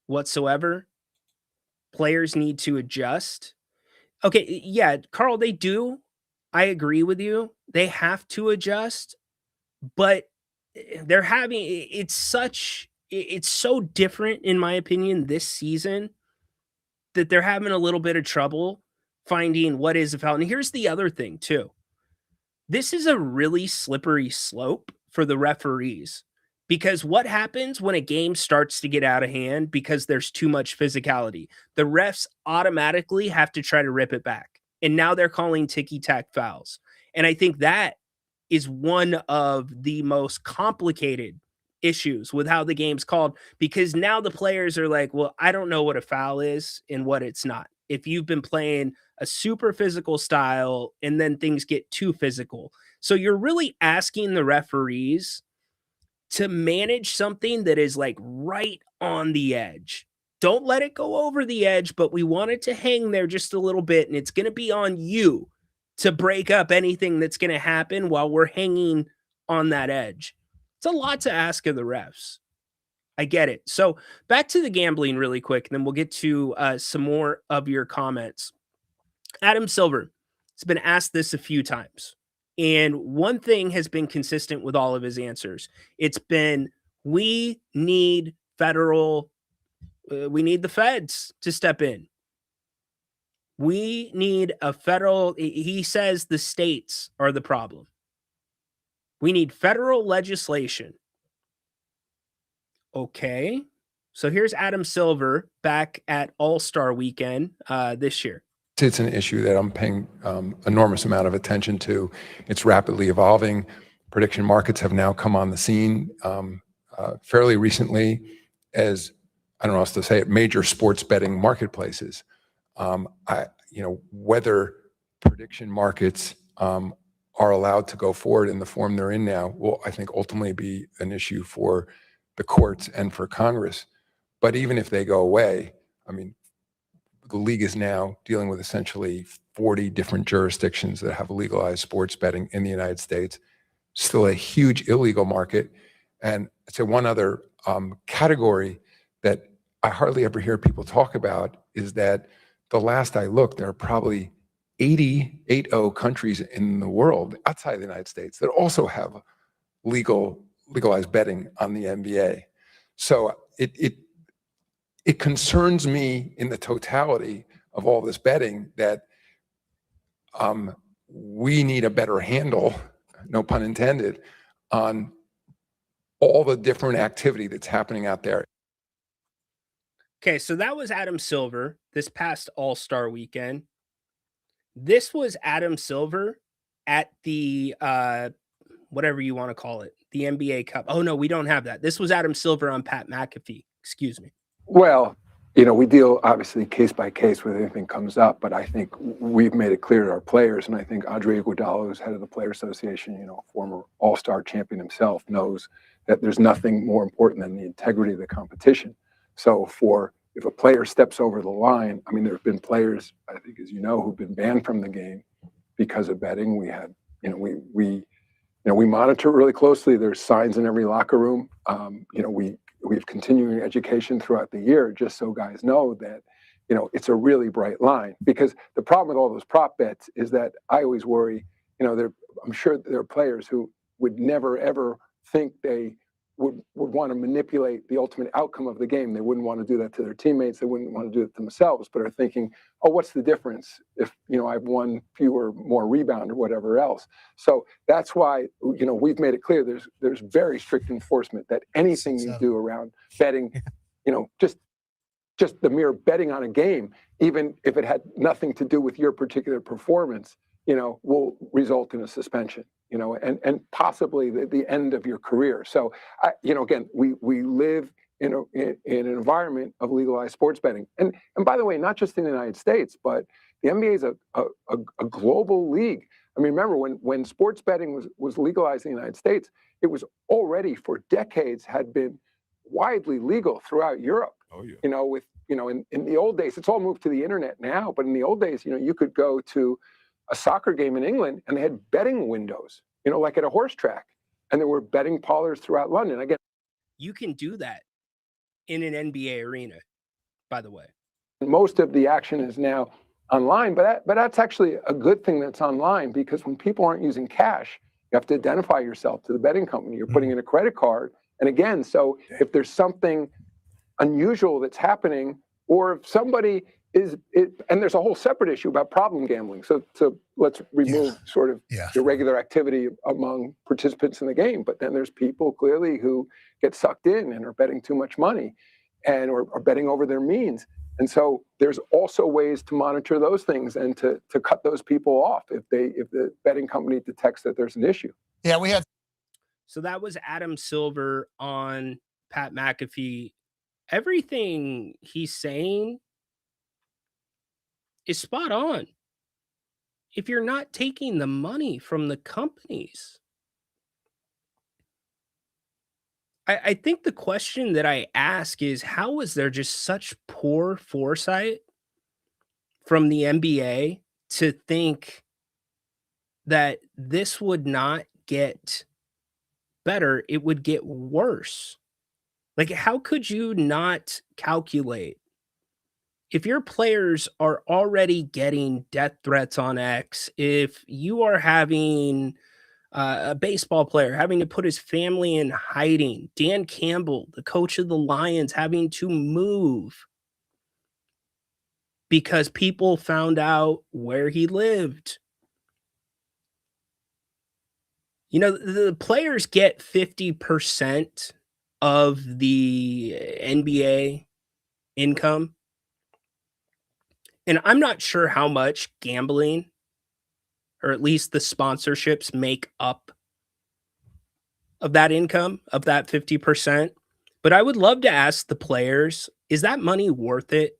whatsoever? Players need to adjust. Okay, yeah, Carl, they do. I agree with you. They have to adjust, but they're having it's so different in my opinion this season that they're having a little bit of trouble finding what is a foul. And here's the other thing too. This is a really slippery slope for the referees, because what happens when a game starts to get out of hand because there's too much physicality? The refs automatically have to try to rip it back. And now they're calling ticky-tack fouls. And I think that is one of the most complicated issues with how the game's called, because now the players are like, well, I don't know what a foul is and what it's not. If you've been playing a super physical style and then things get too physical. So you're really asking the referees to manage something that is like right on the edge. Don't let it go over the edge, but we want it to hang there just a little bit. And it's going to be on you to break up anything that's going to happen while we're hanging on that edge. It's a lot to ask of the refs. I get it. So back to the gambling really quick, and then we'll get to some more of your comments. Adam Silver has been asked this a few times. And one thing has been consistent with all of his answers. It's been, We need federal, we need the feds to step in. We need a federal, he says the states are the problem. We need federal legislation. Okay. So here's Adam Silver back at All-Star Weekend this year. It's an issue that I'm paying enormous amount of attention to. It's rapidly evolving. Prediction markets have now come on the scene fairly recently as, I don't know how else to say it, major sports betting marketplaces. Whether prediction markets are allowed to go forward in the form they're in now will, I think, ultimately be an issue for the courts and for Congress. But even if they go away, I mean, the league is now dealing with essentially 40 different jurisdictions that have legalized sports betting in the United States. Still a huge illegal market. And I'd say one other category that I hardly ever hear people talk about is that the last I looked, there are probably 80 countries in the world outside the United States that also have legalized betting on the NBA. So it concerns me in the totality of all this betting that we need a better handle, no pun intended, on all the different activity that's happening out there. Okay, so that was Adam Silver this past All-Star Weekend. This was Adam Silver at the whatever you want to call it, the NBA Cup. Oh no, we don't have that. This was Adam Silver on Pat McAfee. Excuse me. Well, we deal obviously case by case with anything comes up, but I think we've made it clear to our players, and I think Andre Iguodala, who's head of the Player Association, former All-Star champion himself, knows that there's nothing more important than the integrity of the competition. So if a player steps over the line, I mean, there have been players, I think, as you know, who've been banned from the game because of betting. We had, we monitor really closely. There's signs in every locker room. We have continuing education throughout the year, just so guys know that, it's a really bright line. Because the problem with all those prop bets is that I always worry, I'm sure there are players who would never, ever think they would want to manipulate the ultimate outcome of the game. They wouldn't want to do that to their teammates. They wouldn't want to do it to themselves, but are thinking, oh, what's the difference if, I've won fewer, more rebound or whatever else. So that's why, we've made it clear there's very strict enforcement that anything you do around betting, just the mere betting on a game, even if it had nothing to do with your particular performance, will result in a suspension, and possibly the end of your career. So, again, we live in an environment of legalized sports betting. And by the way, not just in the United States, but the NBA is a global league. I mean, remember when sports betting was legalized in the United States, it was already for decades had been widely legal throughout Europe. Oh, yeah. In the old days, it's all moved to the internet now, but in the old days, you could go to a soccer game in England and they had betting windows, like at a horse track, and there were betting parlors throughout London. Again, you can do that in an NBA arena, by the way. Most of the action is now online, but that's actually a good thing that's online, because when people aren't using cash, you have to identify yourself to the betting company. You're putting in a credit card. And again, so if there's something unusual that's happening, or if somebody and there's a whole separate issue about problem gambling. So let's remove sort of irregular activity among participants in the game. But then there's people clearly who get sucked in and are betting too much money and or are betting over their means. And so there's also ways to monitor those things and to cut those people off if the betting company detects that there's an issue. Yeah, we had. So that was Adam Silver on Pat McAfee. Everything he's saying is spot on. If you're not taking the money from the companies, I think the question that I ask is, how is there just such poor foresight from the NBA to think that this would not get better, it would get worse? Like, how could you not calculate if your players are already getting death threats on X, if you are having A baseball player having to put his family in hiding. Dan Campbell, the coach of the Lions, having to move because people found out where he lived. You know, the players get 50% of the NBA income. And I'm not sure how much gambling, or at least the sponsorships, make up of that income, of that 50%. But I would love to ask the players, is that money worth it?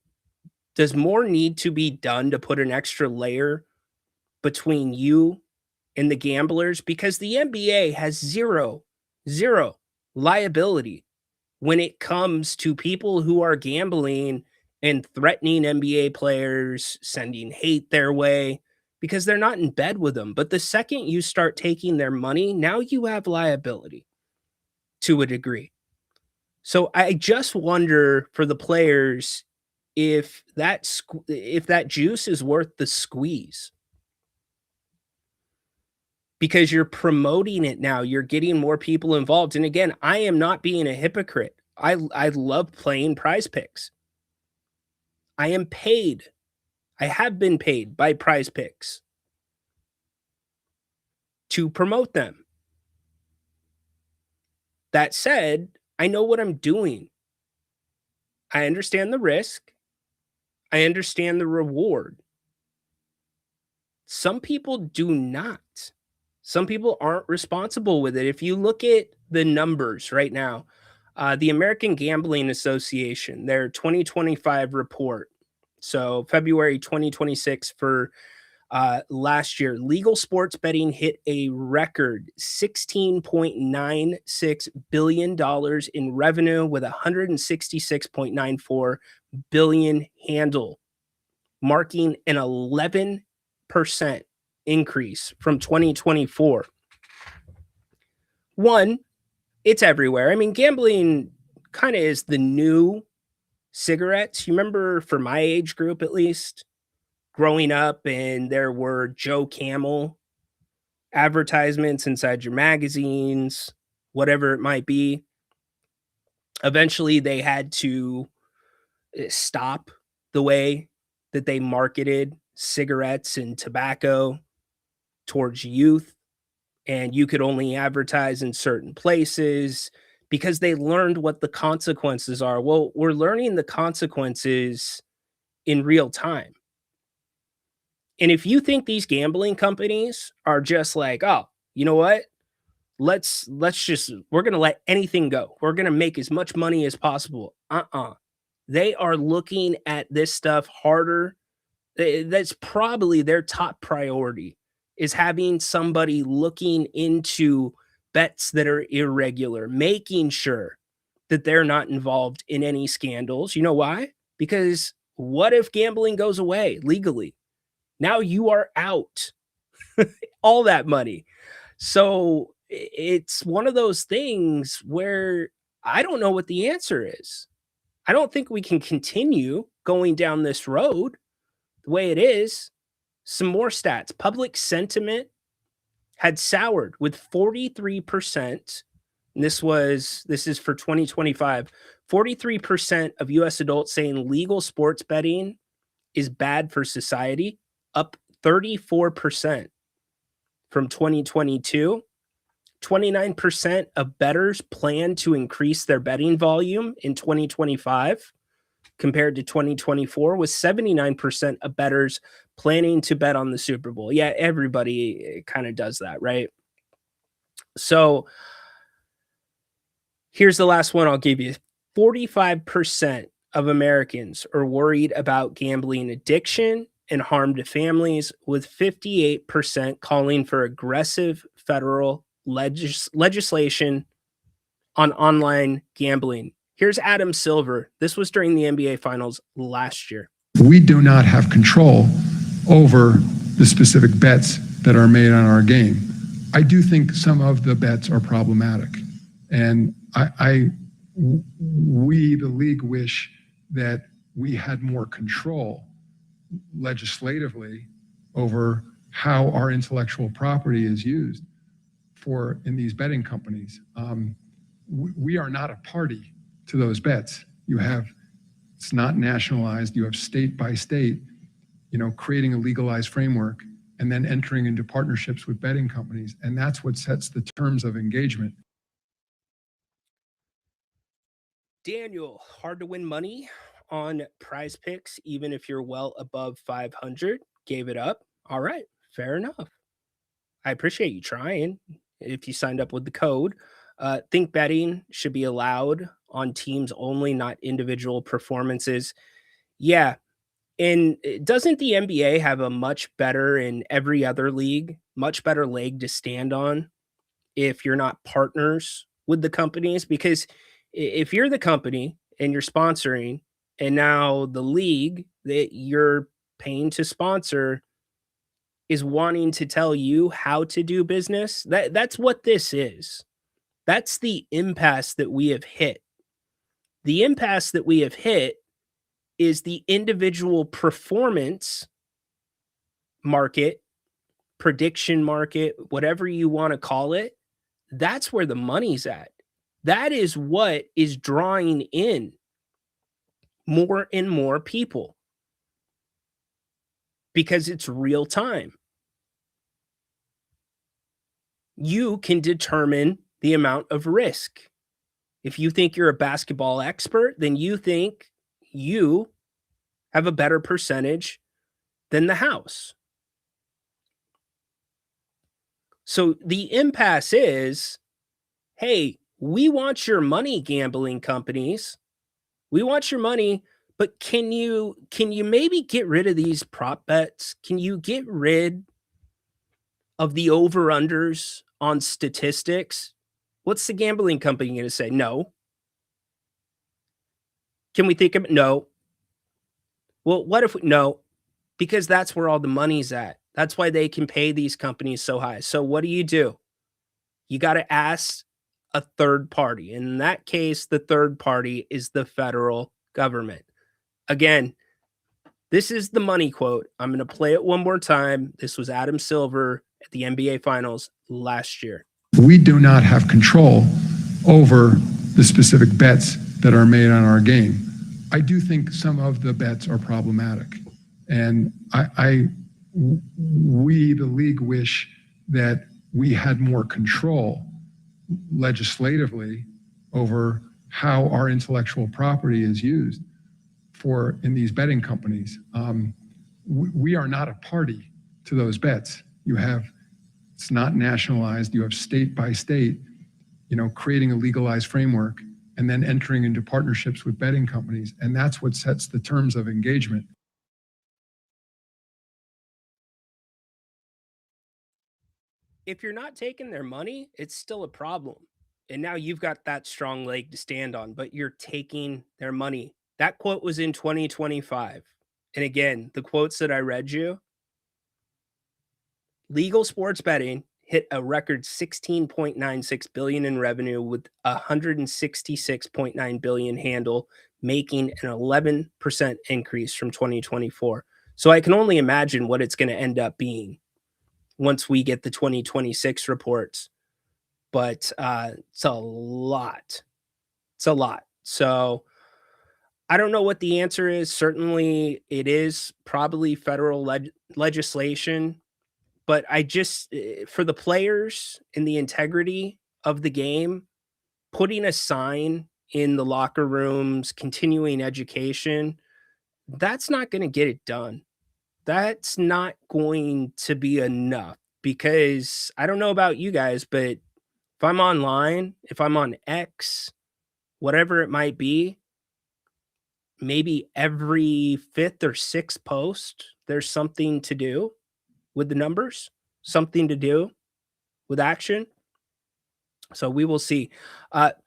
Does more need to be done to put an extra layer between you and the gamblers? Because the NBA has zero liability when it comes to people who are gambling and threatening NBA players, sending hate their way because they're not in bed with them. But the second you start taking their money, now you have liability to a degree. So I just wonder for the players if that juice is worth the squeeze. Because you're promoting it now, you're getting more people involved. And again, I am not being a hypocrite. I love playing Prize Picks. I am paid. I have been paid by Prize Picks to promote them. That said, I know what I'm doing. I understand the risk. I understand the reward. Some people do not. Some people aren't responsible with it. If you look at the numbers right now, the American Gambling Association, their 2025 report, so February 2026 for last year, legal sports betting hit a record $16.96 billion in revenue with 166.94 billion handle, marking an 11% increase from 2024. One, it's everywhere. I mean, gambling kind of is the new cigarettes. You remember, for my age group at least, growing up, and there were Joe Camel advertisements inside your magazines, whatever it might be. Eventually, they had to stop the way that they marketed cigarettes and tobacco towards youth, and you could only advertise in certain places because they learned what the consequences are. Well, we're learning the consequences in real time. And if you think these gambling companies are just like, oh, you know what? We're going to let anything go. We're going to make as much money as possible. They are looking at this stuff harder. That's probably their top priority, is having somebody looking into bets that are irregular, making sure that they're not involved in any scandals. You know why? Because what if gambling goes away legally? Now you are out all that money. So it's one of those things where I don't know what the answer is. I don't think we can continue going down this road the way it is. Some more stats. Public sentiment had soured with 43%. And this is for 2025. 43% of US adults saying legal sports betting is bad for society, up 34% from 2022. 29% of bettors plan to increase their betting volume in 2025 compared to 2024, with 79% of bettors planning to bet on the Super Bowl. Yeah, everybody kind of does that, right? So here's the last one I'll give you. 45% of Americans are worried about gambling addiction and harm to families, with 58% calling for aggressive federal legislation on online gambling. Here's Adam Silver. This was during the NBA Finals last year. We do not have control over the specific bets that are made on our game. I do think some of the bets are problematic. And we, the league, wish that we had more control legislatively over how our intellectual property is used. for in these betting companies. We are not a party to those bets. It's not nationalized. You have state by state, creating a legalized framework and then entering into partnerships with betting companies. And that's what sets the terms of engagement. Daniel, hard to win money on Prize Picks, even if you're well above 500. Gave it up. All right, fair enough. I appreciate you trying. If you signed up with the code, think betting should be allowed on teams only, not individual performances. Yeah. And doesn't the NBA have a much better in every other league, much better leg to stand on if you're not partners with the companies? Because if you're the company and you're sponsoring, and now the league that you're paying to sponsor is wanting to tell you how to do business, that's what this is. That's the impasse that we have hit. The impasse that we have hit is the individual performance market, prediction market, whatever you want to call it. That's where the money's at. That is what is drawing in more and more people because it's real time. You can determine the amount of risk. If you think you're a basketball expert, then you think you have a better percentage than the house. So the impasse is, hey, we want your money, gambling companies. We want your money, but can you maybe get rid of these prop bets? Can you get rid of the over-unders on statistics? What's the gambling company going to say? No. Can we think of it? No. Well, what if no? Because that's where all the money's at. That's why they can pay these companies so high. So what do? You got to ask a third party. In that case, the third party is the federal government. Again, this is the money quote. I'm going to play it one more time. This was Adam Silver at the NBA Finals last year. We do not have control over the specific bets that are made on our game. I do think some of the bets are problematic. And we, the league, wish that we had more control legislatively over how our intellectual property is used in these betting companies. We are not a party to those bets. It's not nationalized. You have state by state, creating a legalized framework and then entering into partnerships with betting companies. And that's what sets the terms of engagement. If you're not taking their money, it's still a problem. And now you've got that strong leg to stand on, but you're taking their money. That quote was in 2025. And again, the quotes that I read you, legal sports betting hit a record $16.96 billion in revenue with $166.9 billion handle, making an 11% increase from 2024. So I can only imagine what it's going to end up being once we get the 2026 reports. But it's a lot. It's a lot. So I don't know what the answer is. Certainly it is probably federal legislation. But I just, for the players and the integrity of the game, putting a sign in the locker rooms, continuing education, that's not going to get it done. That's not going to be enough because I don't know about you guys, but if I'm online, if I'm on X, whatever it might be, maybe every fifth or sixth post, there's something to do with the numbers, something to do with action. So we will see.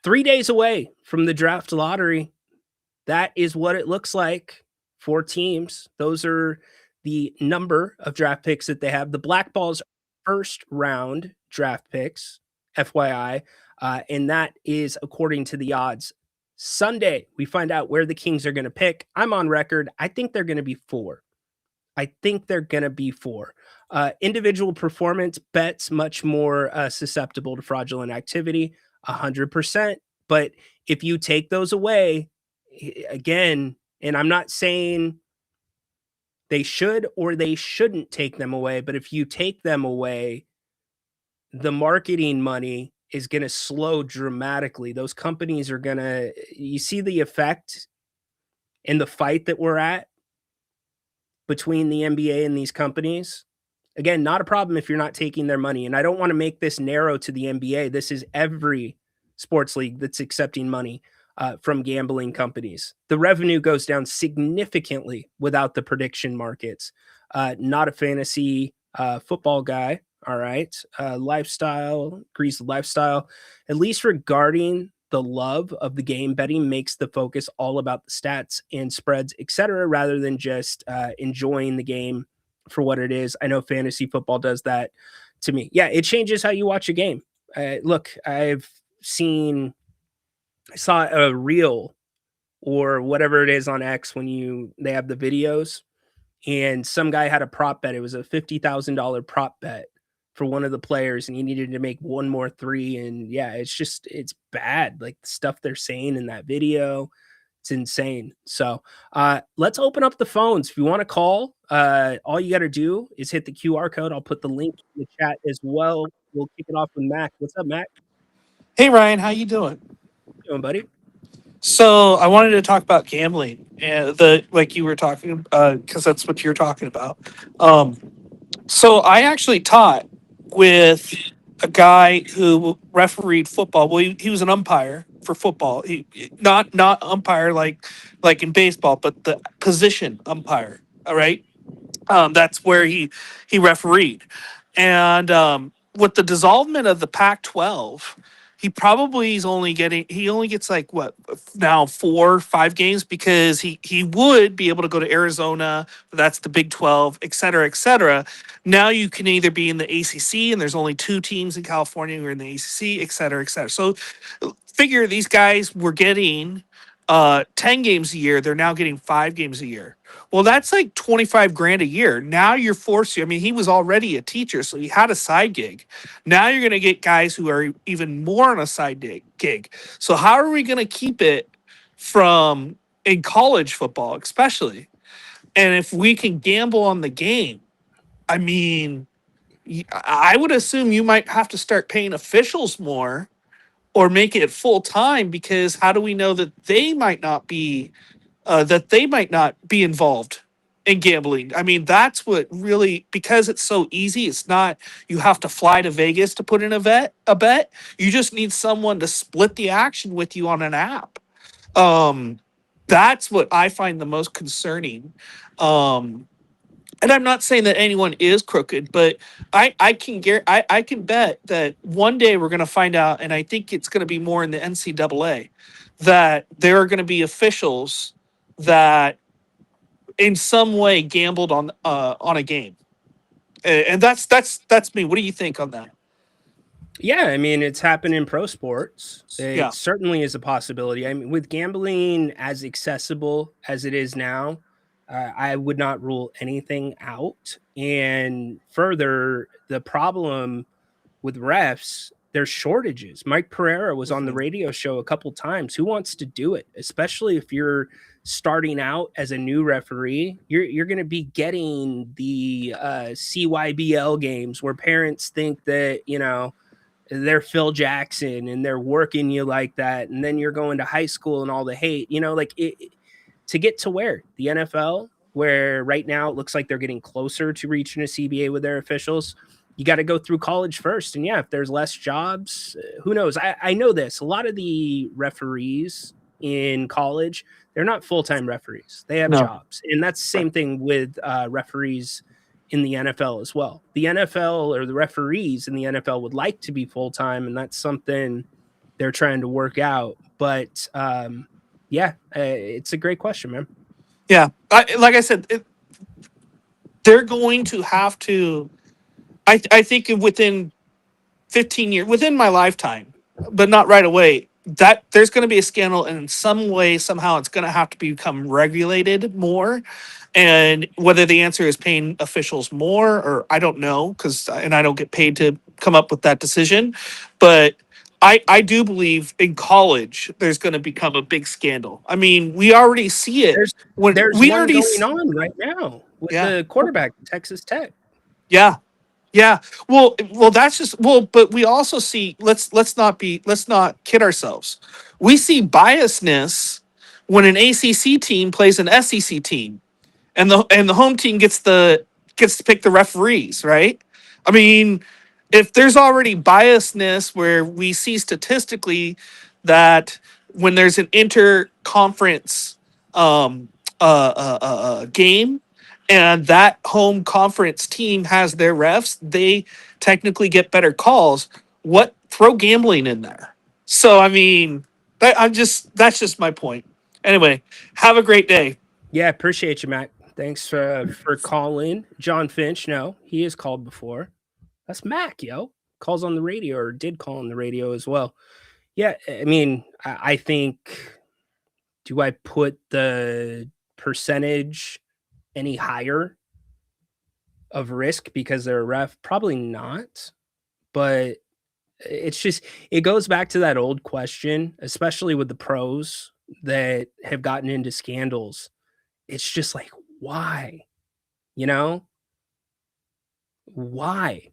3 days away from the draft lottery. That is what it looks like for teams. Those are the number of draft picks that they have. The black balls first round draft picks, FYI. And that is according to the odds. Sunday, we find out where the Kings are going to pick. I'm on record. I think they're going to be 4. Individual performance bets much more susceptible to fraudulent activity, 100%. But if you take those away, again, and I'm not saying they should or they shouldn't take them away, but if you take them away, the marketing money is going to slow dramatically. Those companies are going to, you see the effect in the fight that we're at between the NBA and these companies. Again, not a problem if you're not taking their money. And I don't want to make this narrow to the NBA. This is every sports league that's accepting money from gambling companies. The revenue goes down significantly without the prediction markets. Not a fantasy football guy. All right. Lifestyle, agrees with lifestyle, at least regarding the love of the game. Betting makes the focus all about the stats and spreads, etc., rather than just enjoying the game for what it is. I know fantasy football does that to me. Yeah, it changes how you watch a game. Look, I saw a reel or whatever it is on X when they have the videos, and some guy had a prop bet. It was a $50,000 prop bet for one of the players, and he needed to make one more three. And yeah, it's bad. Like the stuff they're saying in that video, it's insane. So let's open up the phones. If you want to call, all you got to do is hit the QR code. I'll put the link in the chat as well. We'll kick it off with Mac. What's up, Mac? Hey Ryan, how you doing? How you doing, buddy? So I wanted to talk about gambling and like you were talking, because that's what you're talking about. So I actually taught with a guy who refereed football. Well, he was an umpire for football. He not umpire like in baseball, but the position umpire. All right, that's where he refereed, and with the dissolvement of the Pac-12. He only gets like what now 4 or 5 games because he would be able to go to Arizona, but that's the Big 12, et cetera, et cetera. Now you can either be in the ACC, and there's only 2 teams in California who are in the ACC, et cetera, et cetera. So figure these guys were getting 10 games a year. They're now getting 5 games a year. Well, that's like 25 grand a year. Now you're forced to, I mean, he was already a teacher, so he had a side gig. Now you're going to get guys who are even more on a side gig. So how are we going to keep it from in college football, especially? And if we can gamble on the game, I mean, I would assume you might have to start paying officials more or make it full time, because how do we know that they might not be involved in gambling? I mean, that's what really, because it's so easy. It's not you have to fly to Vegas to put in a bet. You just need someone to split the action with you on an app. That's what I find the most concerning. And I'm not saying that anyone is crooked, but I can bet that one day we're going to find out, and I think it's going to be more in the NCAA, that there are going to be officials that in some way gambled on a game, and that's me. What do you think on that? Yeah, I mean, it's happened in pro sports. It Yeah. certainly is a possibility. I mean, with gambling as accessible as it is now, I would not rule anything out. And further, the problem with refs, there's shortages. Mike Pereira was on the radio show a couple times. Who wants to do it? Especially if you're starting out as a new referee, you're going to be getting the CYBL games where parents think that, they're Phil Jackson and they're working you like that. And then you're going to high school and all the hate, to get to where the NFL, where right now it looks like they're getting closer to reaching a CBA with their officials. You got to go through college first. And yeah, if there's less jobs, who knows? I know this. A lot of the referees in college, they're not full-time referees. They have jobs. And that's the same thing with referees in the NFL as well. The NFL or the referees in the NFL would like to be full-time, and that's something they're trying to work out. But it's a great question, man. Yeah. Like I said, they're going to have to, I think within 15 years, within my lifetime, but not right away, that there's going to be a scandal, and in some way, somehow, it's going to have to become regulated more. And whether the answer is paying officials more, or I don't know, and I don't get paid to come up with that decision, but I do believe in college there's going to become a big scandal. I mean, we already see it when There's we one already going on right now with yeah. the quarterback, Texas Tech. Yeah. Yeah. Well, that's just but we also see let's not kid ourselves. We see biasness when an ACC team plays an SEC team, and the home team gets to pick the referees, right? I mean, if there's already biasness where we see statistically that when there's an interconference um, game and that home conference team has their refs, they technically get better calls. What throw gambling in there? So I mean, that's just my point. Anyway, have a great day. Yeah, appreciate you, Mac. Thanks for calling. John Finch, no, he has called before. That's Mac, yo. Calls on the radio, or did call on the radio as well. Yeah, I mean, I think, do I put the percentage any higher of risk because they're a ref? Probably not. But it's just, it goes back to that old question, especially with the pros that have gotten into scandals. It's just like, why? You know, why?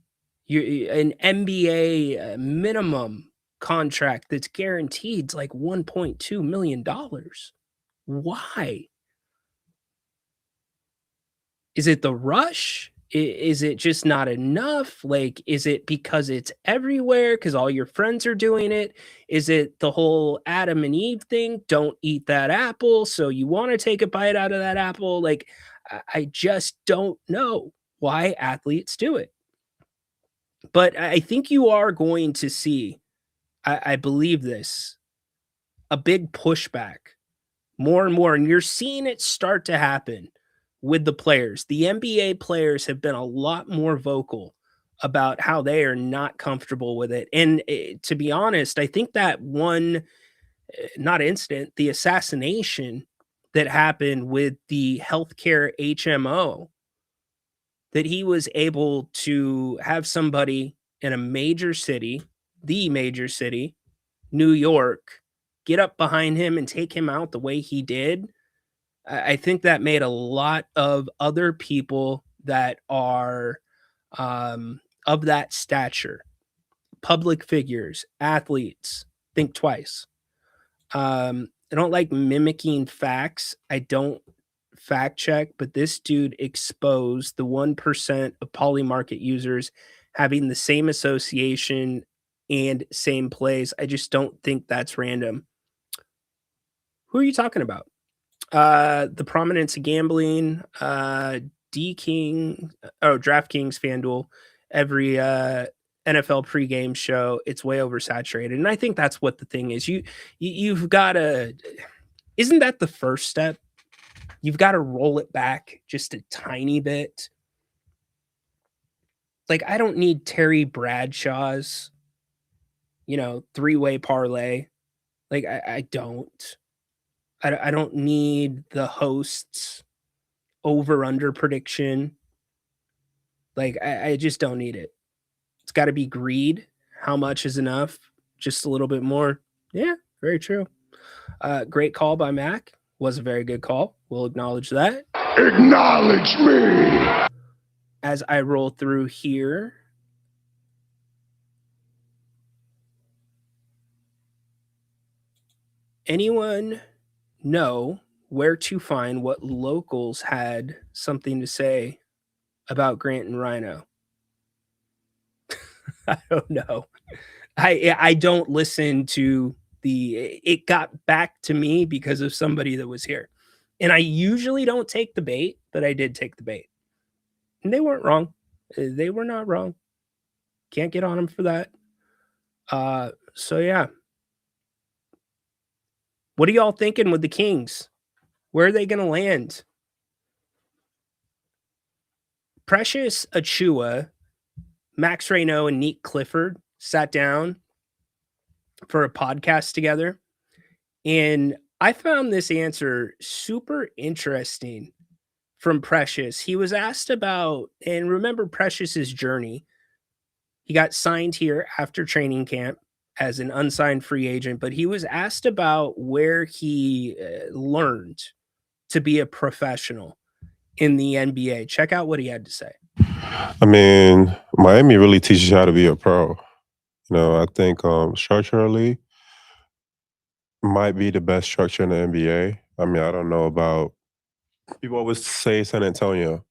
An NBA minimum contract that's guaranteed like $1.2 million. Why? Is it the rush? Is it just not enough? Like, is it because it's everywhere because all your friends are doing it? Is it the whole Adam and Eve thing? Don't eat that apple. So you want to take a bite out of that apple? Like, I just don't know why athletes do it. But I think you are going to see, I believe this, a big pushback more and more. And you're seeing it start to happen with the players. The NBA players have been a lot more vocal about how they are not comfortable with it. And to be honest, I think that one, not incident, the assassination that happened with the healthcare HMO, that he was able to have somebody in a major city, the major city, New York, get up behind him and take him out the way he did. I think that made a lot of other people that are of that stature, public figures, athletes, think twice. I don't like mimicking facts. I don't fact check, but this dude exposed the 1% of polymarket users having the same association and same plays. I just don't think that's random. Who are you talking about? The prominence of gambling, D King, DraftKings, FanDuel, every NFL pregame show, it's way oversaturated, and I think that's what the thing is. You've got to. Isn't that the first step? You've got to roll it back just a tiny bit. Like, I don't need Terry Bradshaw's, three-way parlay. Like, I don't. I don't need the host's over-under prediction. Like, I just don't need it. It's got to be greed. How much is enough? Just a little bit more. Yeah, very true. Great call by Mac. Was a very good call. We'll acknowledge that. Acknowledge me! As I roll through here, anyone know where to find what locals had something to say about Grant and Rhino? I don't know. I don't listen to it got back to me because of somebody that was here. And I usually don't take the bait, but I did take the bait. And they weren't wrong. They were not wrong. Can't get on them for that. So yeah. What are y'all thinking with the Kings? Where are they going to land? Precious Achua, Max Reno, and Neat Clifford sat down for a podcast together. And I found this answer super interesting from Precious. He was asked about, and remember Precious's journey. He got signed here after training camp as an unsigned free agent, but he was asked about where he learned to be a professional in the NBA. Check out what he had to say. I mean, Miami really teaches you how to be a pro. I think structurally might be the best structure in the NBA. I mean, I don't know about people always say San Antonio.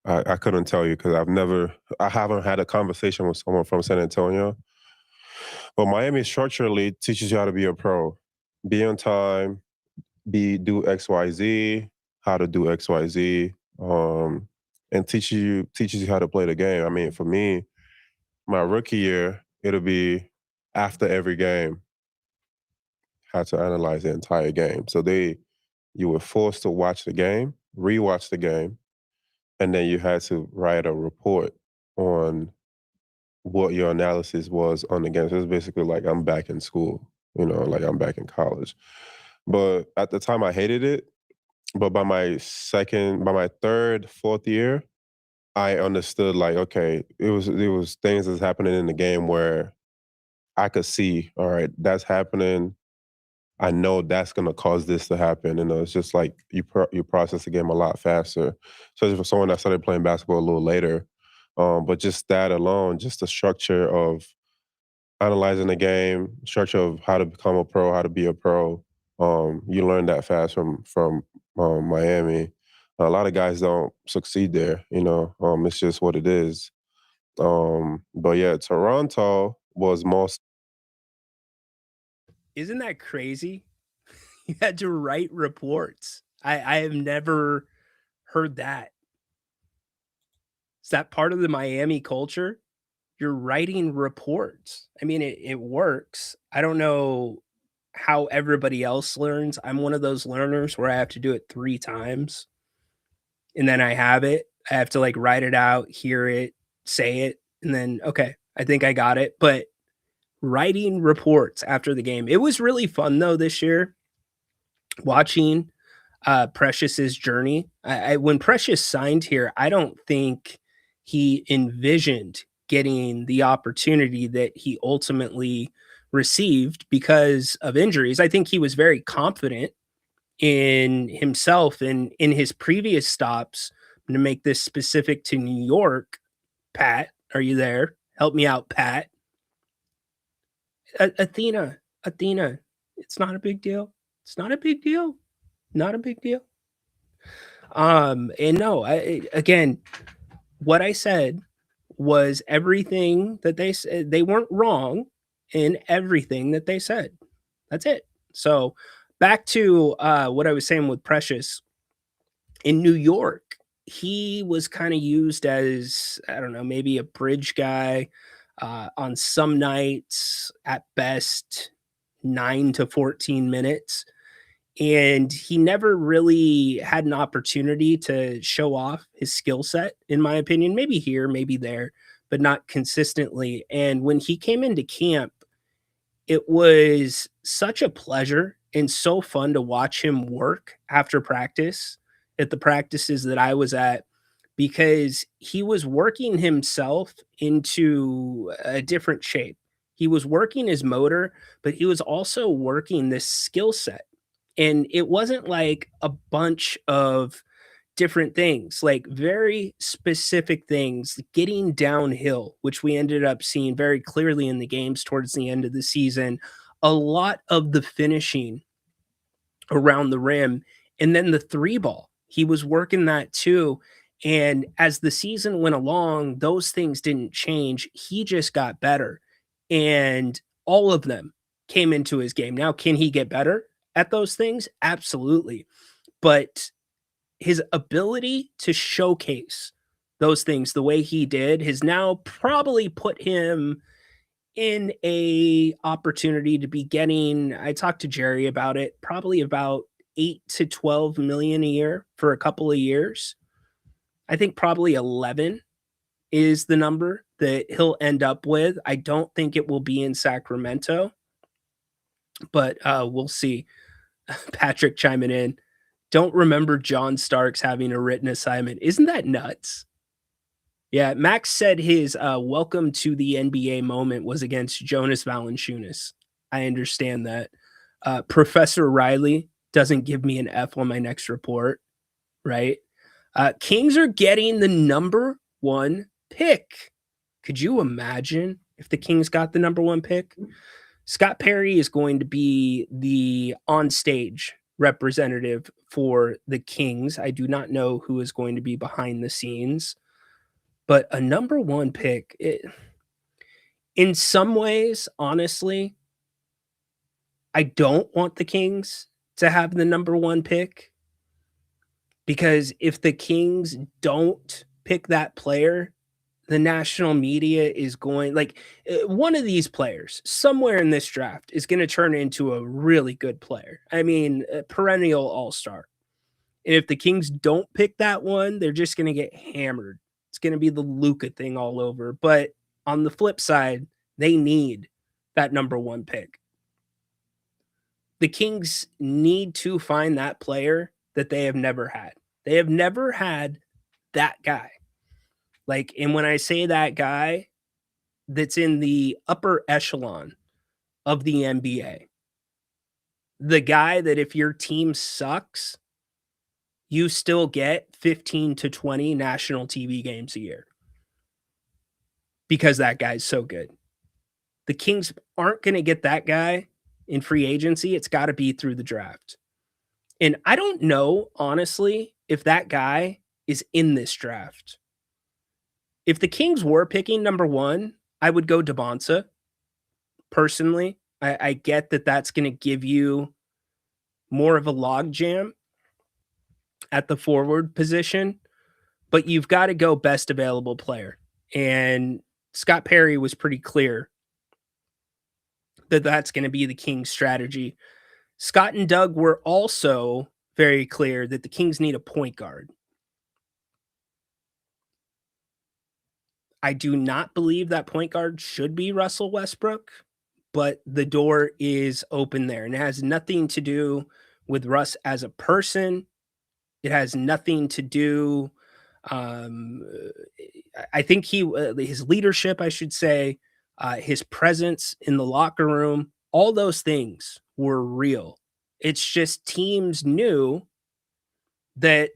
I couldn't tell you because I haven't had a conversation with someone from San Antonio. But Miami structurally teaches you how to be a pro. Be on time, do XYZ, how to do XYZ, and teaches you how to play the game. I mean, for me, my rookie year, it'll be after every game, had to analyze the entire game. So you were forced to watch the game, rewatch the game, and then you had to write a report on what your analysis was on the game. So it's basically like I'm back in school, like I'm back in college. But at the time I hated it. But by my third, fourth year, I understood like, okay, it was things that's happening in the game where I could see, all right, that's happening. I know that's gonna cause this to happen. It's just like you process the game a lot faster. Especially for someone that started playing basketball a little later. But just that alone, just the structure of analyzing the game, structure of how to become a pro, how to be a pro. You learn that fast from Miami. A lot of guys don't succeed there. It's just what it is. But yeah, Toronto was most. Isn't that crazy? You had to write reports. I have never heard that. Is that part of the Miami culture? You're writing reports. I mean, it works. I don't know how everybody else learns. I'm one of those learners where I have to do it 3 times and then I have it. I have to like write it out, hear it, say it, and then, okay, I think I got it. But writing reports after the game, it was really fun though this year watching Precious's journey. When Precious signed here, I don't think he envisioned getting the opportunity that he ultimately received because of injuries. I think he was very confident in himself and in his previous stops. I'm going to make this specific to New York. Pat, are you there? Help me out, Pat. Athena, it's not a big deal. It's not a big deal. Not a big deal. And no, again, what I said was everything that they said. They weren't wrong in everything that they said. That's it. So back to what I was saying with Precious in New York, he was kind of used as, I don't know, maybe a bridge guy on some nights, at best 9 to 14 minutes. And he never really had an opportunity to show off his skill set, in my opinion. Maybe here, maybe there, but not consistently. And when he came into camp, it was such a pleasure and so fun to watch him work after practice at the practices that I was at, because he was working himself into a different shape. He was working his motor, but he was also working this skill set. And it wasn't like a bunch of different things, like very specific things, getting downhill, which we ended up seeing very clearly in the games towards the end of the season. A lot of the finishing around the rim, and then the 3 ball. He was working that too. And as the season went along, those things didn't change. He just got better. And all of them came into his game. Now, can he get better at those things? Absolutely. But his ability to showcase those things the way he did has now probably put him in a opportunity to be getting, I talked to Jerry about it, probably about 8 to 12 million a year for a couple of years. I think probably 11 is the number that he'll end up with. I don't think it will be in Sacramento. but we'll see. Patrick chiming in. Don't remember John Starks having a written assignment. Isn't that nuts? Yeah, Max said his welcome to the NBA moment was against Jonas Valanciunas. I understand that. Professor Riley doesn't give me an F on my next report, right? Kings are getting the number 1 pick. Could you imagine if the Kings got the number 1 pick? Scott Perry is going to be the on-stage representative for the Kings. I do not know who is going to be behind the scenes, but a number 1 pick, in some ways, honestly, I don't want the Kings to have the number 1 pick, because if the Kings don't pick that player, the national media is going one of these players somewhere in this draft is going to turn into a really good player. I mean, a perennial all-star. And if the Kings don't pick that one, they're just going to get hammered. It's going to be the Luka thing all over. But on the flip side, they need that number 1 pick. The Kings need to find that player that they have never had. They have never had that guy. And when I say that guy, that's in the upper echelon of the NBA. The guy that if your team sucks, you still get 15 to 20 national TV games a year. Because that guy's so good. The Kings aren't going to get that guy in free agency. It's got to be through the draft. And I don't know, honestly, if that guy is in this draft. If the Kings were picking number 1, I would go Bonsa. Personally, I get that that's going to give you more of a logjam at the forward position, but you've got to go best available player. And Scott Perry was pretty clear that that's going to be the Kings' strategy. Scott and Doug were also very clear that the Kings need a point guard. I do not believe that point guard should be Russell Westbrook, but the door is open there, and it has nothing to do with Russ as a person. It has nothing to do. I think his leadership, I should say, his presence in the locker room, all those things were real. It's just teams knew that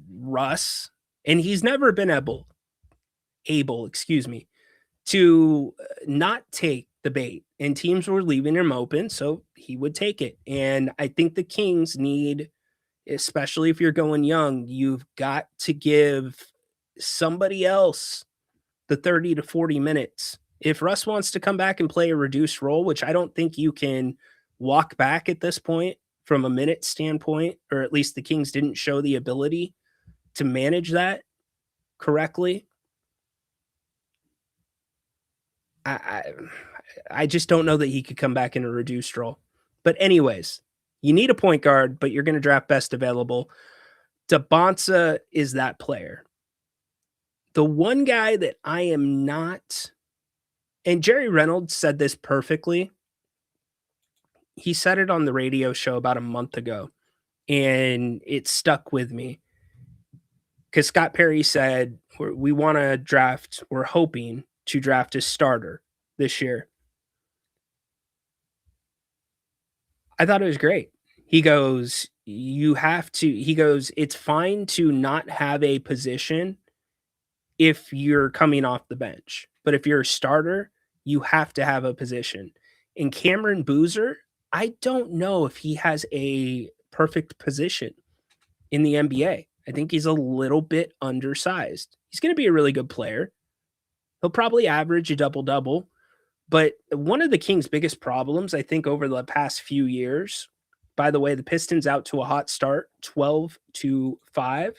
Russ, and he's never been able, to not take the bait, and teams were leaving him open, so he would take it. And I think the Kings need, especially if you're going young, you've got to give somebody else the 30 to 40 minutes. If Russ wants to come back and play a reduced role, which I don't think you can walk back at this point from a minute standpoint, or at least the Kings didn't show the ability to manage that correctly. I just don't know that he could come back in a reduced role. But anyways, you need a point guard, but you're going to draft best available. Bonsa is that player. The one guy that I am not, and Jerry Reynolds said this perfectly. He said it on the radio show about a month ago, and it stuck with me. Because Scott Perry said, we want to draft, we're hoping to draft a starter this year. I thought it was great. He goes, it's fine to not have a position if you're coming off the bench. But if you're a starter, you have to have a position. And Cameron Boozer, I don't know if he has a perfect position in the NBA. I think he's a little bit undersized. He's going to be a really good player. He'll probably average a double-double. But one of the Kings' biggest problems, I think, over the past few years, by the way, the Pistons out to a hot start, 12-5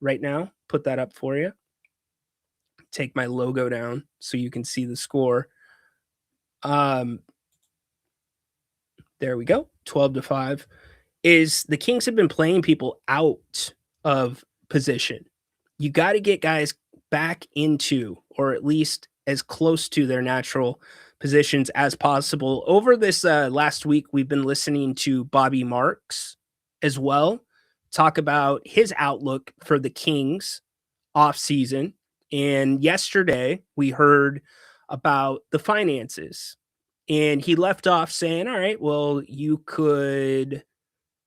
right now. Put that up for you. Take my logo down so you can see the score. There we go. 12-5. Is the Kings have been playing people out of position. You got to get guys back into, or at least as close to their natural positions as possible. Over this last week, we've been listening to Bobby Marks as well talk about his outlook for the Kings off season. And yesterday we heard about the finances, and he left off saying, all right, well, you could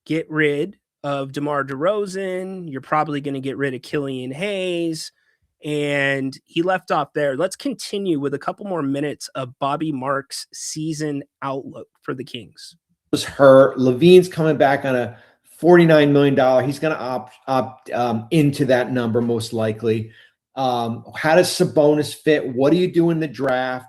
get rid of DeMar DeRozan. You're probably going to get rid of Killian Hayes. And he left off there. Let's continue with a couple more minutes of Bobby Marks' season outlook for the Kings. Was hurt. Levine's coming back on a $49 million. He's going to opt into that number most likely. How does Sabonis fit? What do you do in the draft?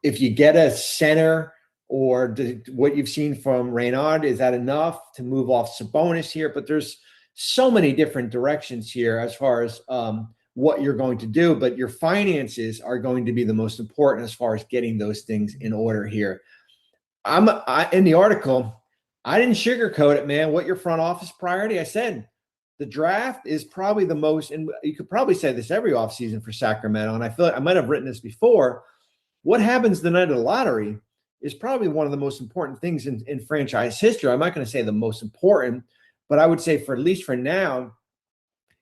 If you get a center, or what you've seen from Reynard, is that enough to move off Sabonis here? But there's so many different directions here as far as what you're going to do. But your finances are going to be the most important as far as getting those things in order here. In the article, I didn't sugarcoat it, man. What your front office priority? I said the draft is probably the most, and you could probably say this every offseason for Sacramento. And I feel like I might have written this before. What happens the night of the lottery is probably one of the most important things in franchise history. I'm not going to say the most important, but I would say for at least for now,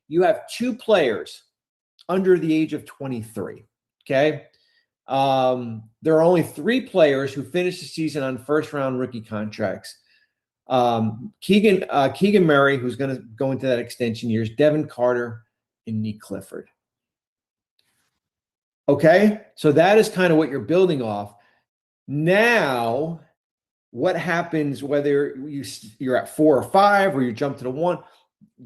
you have two players under the age of 23. Okay. There are only three players who finished the season on first-round rookie contracts. Keegan Murray, who's going to go into that extension years, Devin Carter, and Nick Clifford. Okay, so that is kind of what you're building off. Now, what happens whether you're at 4 or 5 or you jump to the 1?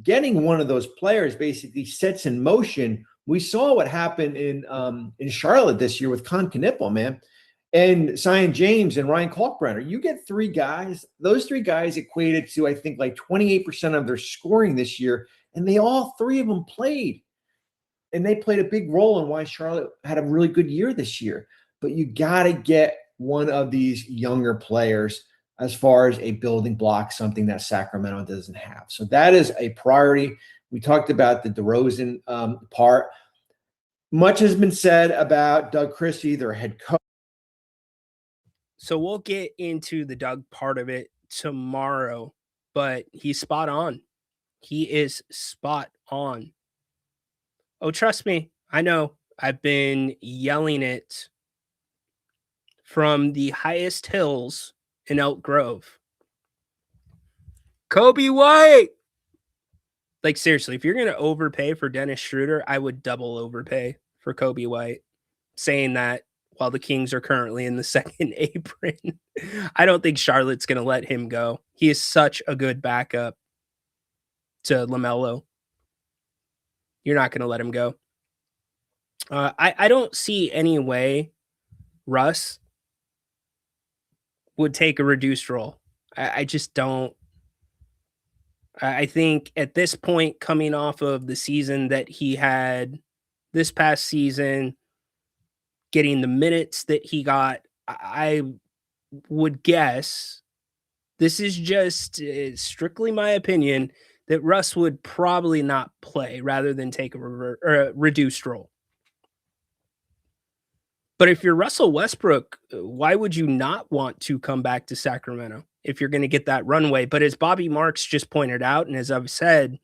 Getting one of those players basically sets in motion. We saw what happened in Charlotte this year with Con Knipple, man, and Zion James and Ryan Kalkbrenner. You get 3 guys. Those 3 guys equated to, I think, like 28% of their scoring this year, and all 3 of them played. And they played a big role in why Charlotte had a really good year this year. But you got to get one of these younger players as far as a building block, something that Sacramento doesn't have. So that is a priority. We talked about the DeRozan part. Much has been said about Doug Christie, their head coach. So we'll get into the Doug part of it tomorrow, but he's spot on. He is spot on. Oh, trust me, I know. I've been yelling it from the highest hills in Elk Grove. Kobe White! Like, seriously, if you're going to overpay for Dennis Schroeder, I would double overpay for Kobe White. Saying that while the Kings are currently in the second apron. I don't think Charlotte's going to let him go. He is such a good backup to LaMelo. You're not going to let him go. I don't see any way Russ would take a reduced role. I just don't. I think at this point, coming off of the season that he had this past season, getting the minutes that he got, I would guess, this is just strictly my opinion, that Russ would probably not play rather than take a reduced role. But if you're Russell Westbrook, why would you not want to come back to Sacramento if you're going to get that runway? But as Bobby Marks just pointed out, and as I've said,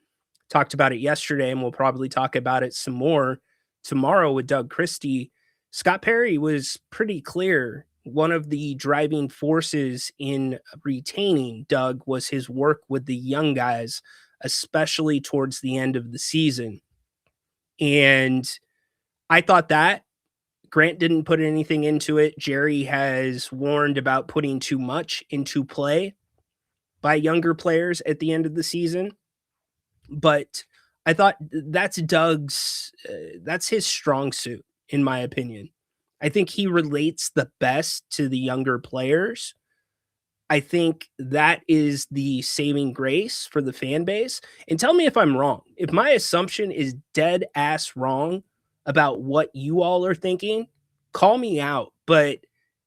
talked about it yesterday, and we'll probably talk about it some more tomorrow with Doug Christie, Scott Perry was pretty clear. One of the driving forces in retaining Doug was his work with the young guys, especially towards the end of the season. And I thought that Grant didn't put anything into it. Jerry has warned about putting too much into play by younger players at the end of the season. But I thought that's Doug's, that's his strong suit, in my opinion. I think he relates the best to the younger players. I think that is the saving grace for the fan base. And tell me if I'm wrong. If my assumption is dead ass wrong about what you all are thinking, call me out. But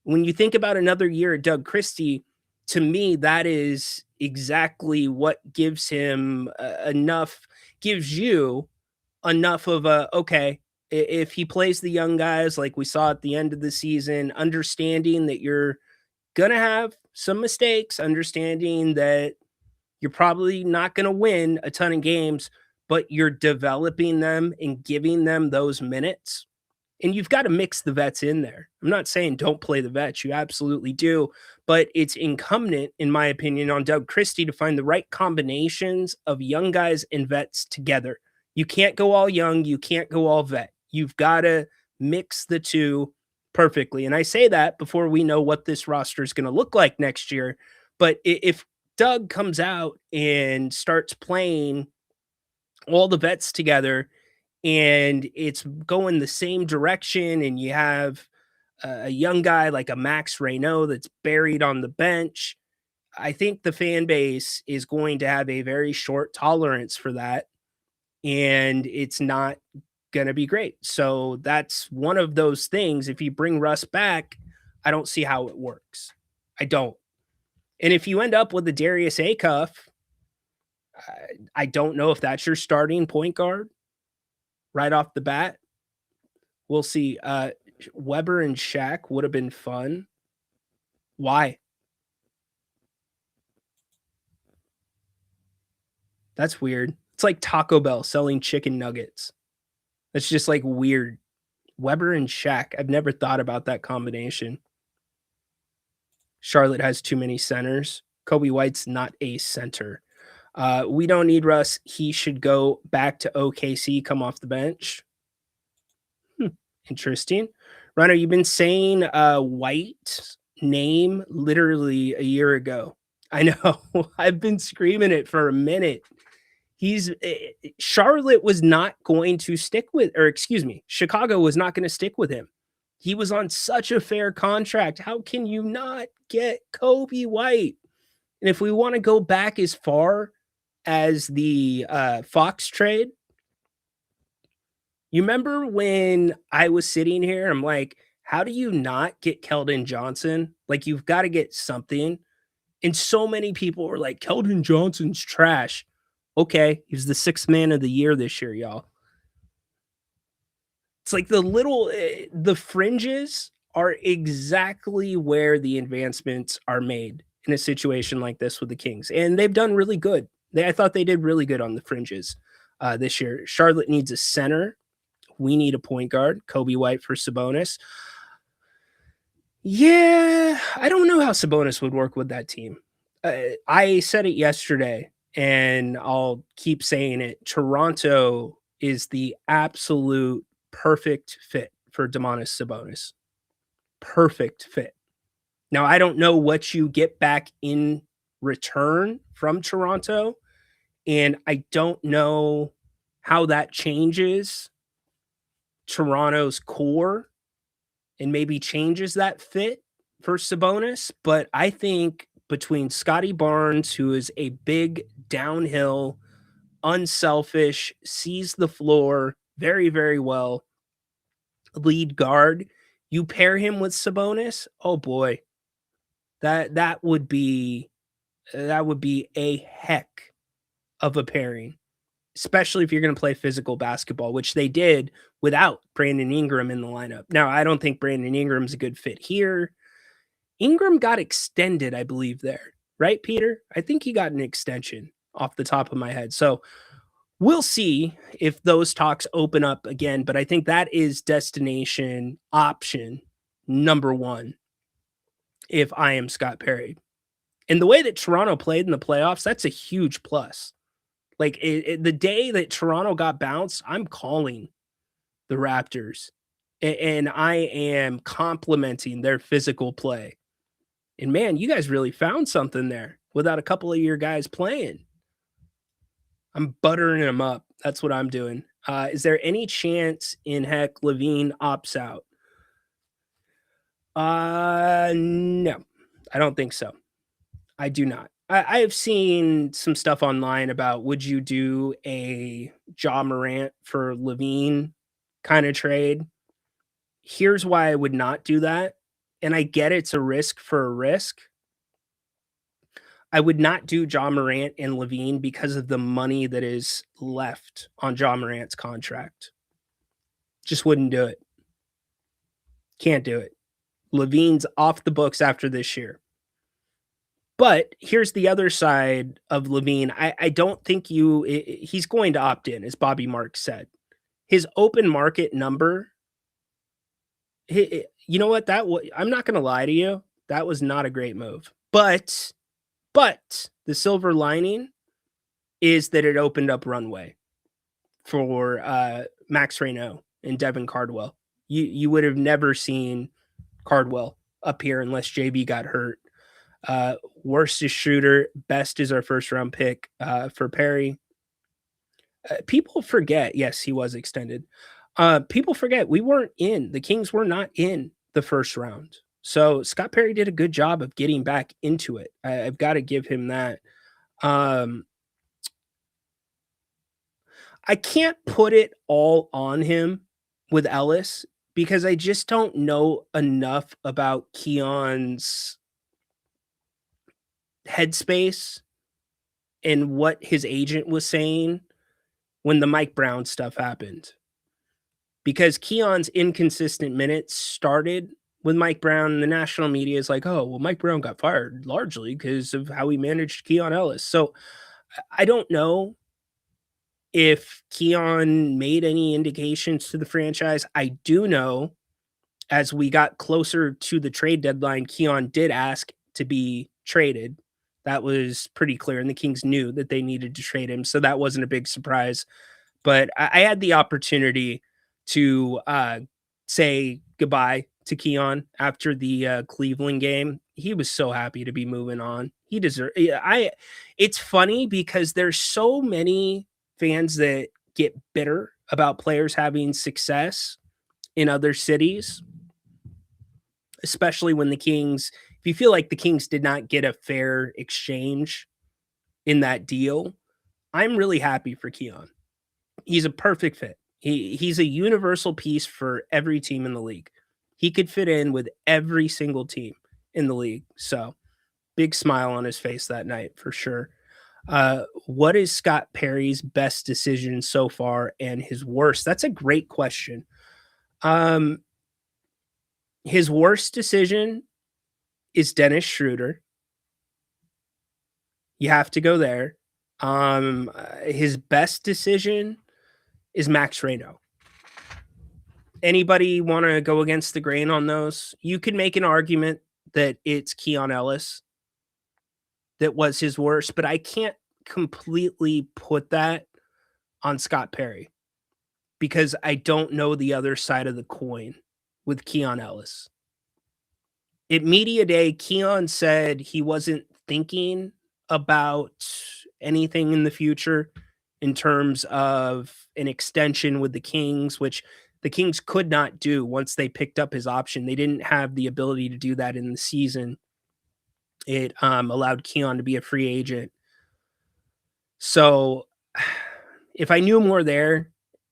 when you think about another year at Doug Christie, to me, that is exactly what gives him gives you enough of a, okay, If he plays the young guys like we saw at the end of the season, understanding that you're going to have some mistakes, understanding that you're probably not going to win a ton of games, but you're developing them and giving them those minutes. And you've got to mix the vets in there. I'm not saying don't play the vets. You absolutely do. But it's incumbent, in my opinion, on Doug Christie to find the right combinations of young guys and vets together. You can't go all young. You can't go all vet. You've got to mix the two perfectly. And I say that before we know what this roster is going to look like next year. But if Doug comes out and starts playing all the vets together and it's going the same direction, and you have a young guy like a Max Reynaud that's buried on the bench, I think the fan base is going to have a very short tolerance for that, and it's not going to be great. So that's one of those things. If you bring Russ back, I don't see how it works. I don't. And if you end up with a Darius Acuff, I don't know if that's your starting point guard right off the bat. We'll see. Weber and Shaq would have been fun. Why? That's weird. It's like Taco Bell selling chicken nuggets. That's just like weird. Weber and Shaq. I've never thought about that combination. Charlotte has too many centers. Kobe White's not a center. We don't need Russ. He should go back to OKC, come off the bench. Interesting. Rhino, you've been saying White's name literally a year ago. I know. I've been screaming it for a minute. Charlotte was not going to stick with, or excuse me, Chicago was not going to stick with him. He was on such a fair contract. How can you not get Kobe White? And if we want to go back as far as the Fox trade, you remember when I was sitting here, I'm like, how do you not get Keldon Johnson? Like, you've got to get something. And so many people were like, Keldon Johnson's trash. Okay, he's the 6th man of the year this year, y'all. It's like the fringes are exactly where the advancements are made in a situation like this with the Kings. And they've done really good. I thought they did really good on the fringes this year. Charlotte needs a center. We need a point guard. Kobe White for Sabonis. Yeah, I don't know how Sabonis would work with that team. I said it yesterday, and I'll keep saying it. Toronto is the absolute perfect fit for Domantas Sabonis. Perfect fit. Now, I don't know what you get back in return from Toronto, and I don't know how that changes Toronto's core and maybe changes that fit for Sabonis. But I think between Scotty Barnes, who is a big downhill, unselfish, sees the floor very, very well, lead guard, you pair him with Sabonis, oh boy, that would be a heck of a pairing, especially if you're going to play physical basketball, which they did without Brandon Ingram in the lineup. Now, I don't think Brandon Ingram's a good fit here. Ingram got extended, I believe, there, right, Peter? I think he got an extension off the top of my head. So we'll see if those talks open up again, but I think that is destination option number one if I am Scott Perry. And the way that Toronto played in the playoffs, that's a huge plus. Like the day that Toronto got bounced, I'm calling the Raptors, and I am complimenting their physical play. And man, you guys really found something there without a couple of your guys playing. I'm buttering them up. That's what I'm doing. Is there any chance in heck Levine opts out? No, I don't think so. I do not. I have seen some stuff online about would you do a Ja Morant for Levine kind of trade? Here's why I would not do that. And I get it's a risk for a risk. I would not do Ja Morant and Levine because of the money that is left on Ja Morant's contract. Just wouldn't do it. Can't do it. Levine's off the books after this year. But here's the other side of Levine. I don't think he's going to opt in, as Bobby Marks said. His open market number, you know what? I'm not going to lie to you. That was not a great move. But the silver lining is that it opened up runway for Max Reynaud and Devin Cardwell. You would have never seen Cardwell up here unless JB got hurt. Worst is Schroeder. Best is our first round pick for Perry. People forget. Yes, he was extended. People forget the Kings were not in the first round. So Scott Perry did a good job of getting back into it. I've got to give him that. I can't put it all on him with Ellis because I just don't know enough about Keon's headspace and what his agent was saying when the Mike Brown stuff happened. Because Keon's inconsistent minutes started with Mike Brown, and the national media is like, oh, well, Mike Brown got fired largely because of how he managed Keon Ellis. So I don't know if Keon made any indications to the franchise. I do know as we got closer to the trade deadline, Keon did ask to be traded. That was pretty clear, and the Kings knew that they needed to trade him, so that wasn't a big surprise. But I had the opportunity to say goodbye to Keon after the Cleveland game. He was so happy to be moving on. He deserved. It's funny because there's so many fans that get bitter about players having success in other cities, especially when the Kings, if you feel like the Kings did not get a fair exchange in that deal, I'm really happy for Keon. He's a perfect fit. He's a universal piece for every team in the league. He could fit in with every single team in the league. So big smile on his face that night for sure. What is Scott Perry's best decision so far and his worst? That's a great question. His worst decision is Dennis Schroeder. You have to go there. His best decision is Max Reynaud. Anybody want to go against the grain on those? You could make an argument that it's Keon Ellis that was his worst, but I can't completely put that on Scott Perry because I don't know the other side of the coin with Keon Ellis. At Media Day, Keon said he wasn't thinking about anything in the future in terms of an extension with the Kings, which the Kings could not do once they picked up his option. They didn't have the ability to do that in the season. It allowed Keon to be a free agent. So if I knew more there,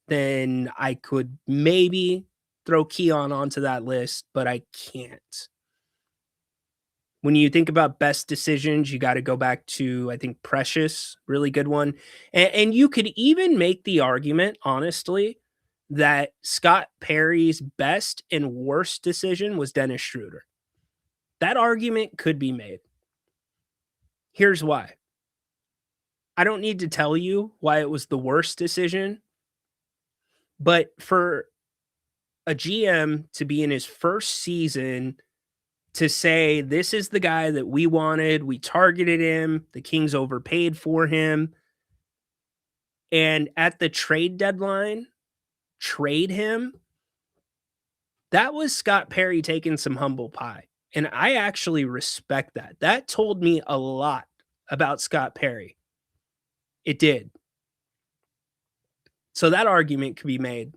then I could maybe throw Keon onto that list, but I can't. When you think about best decisions, you got to go back to, I think, Precious, really good one. And you could even make the argument, honestly, that Scott Perry's best and worst decision was Dennis Schroeder. That argument could be made. Here's why. I don't need to tell you why it was the worst decision, but for a GM to be in his first season to say, this is the guy that we wanted, we targeted him, the Kings overpaid for him, and at the trade deadline, trade him, that was Scott Perry taking some humble pie. And I actually respect that. That told me a lot about Scott Perry. It did. So that argument could be made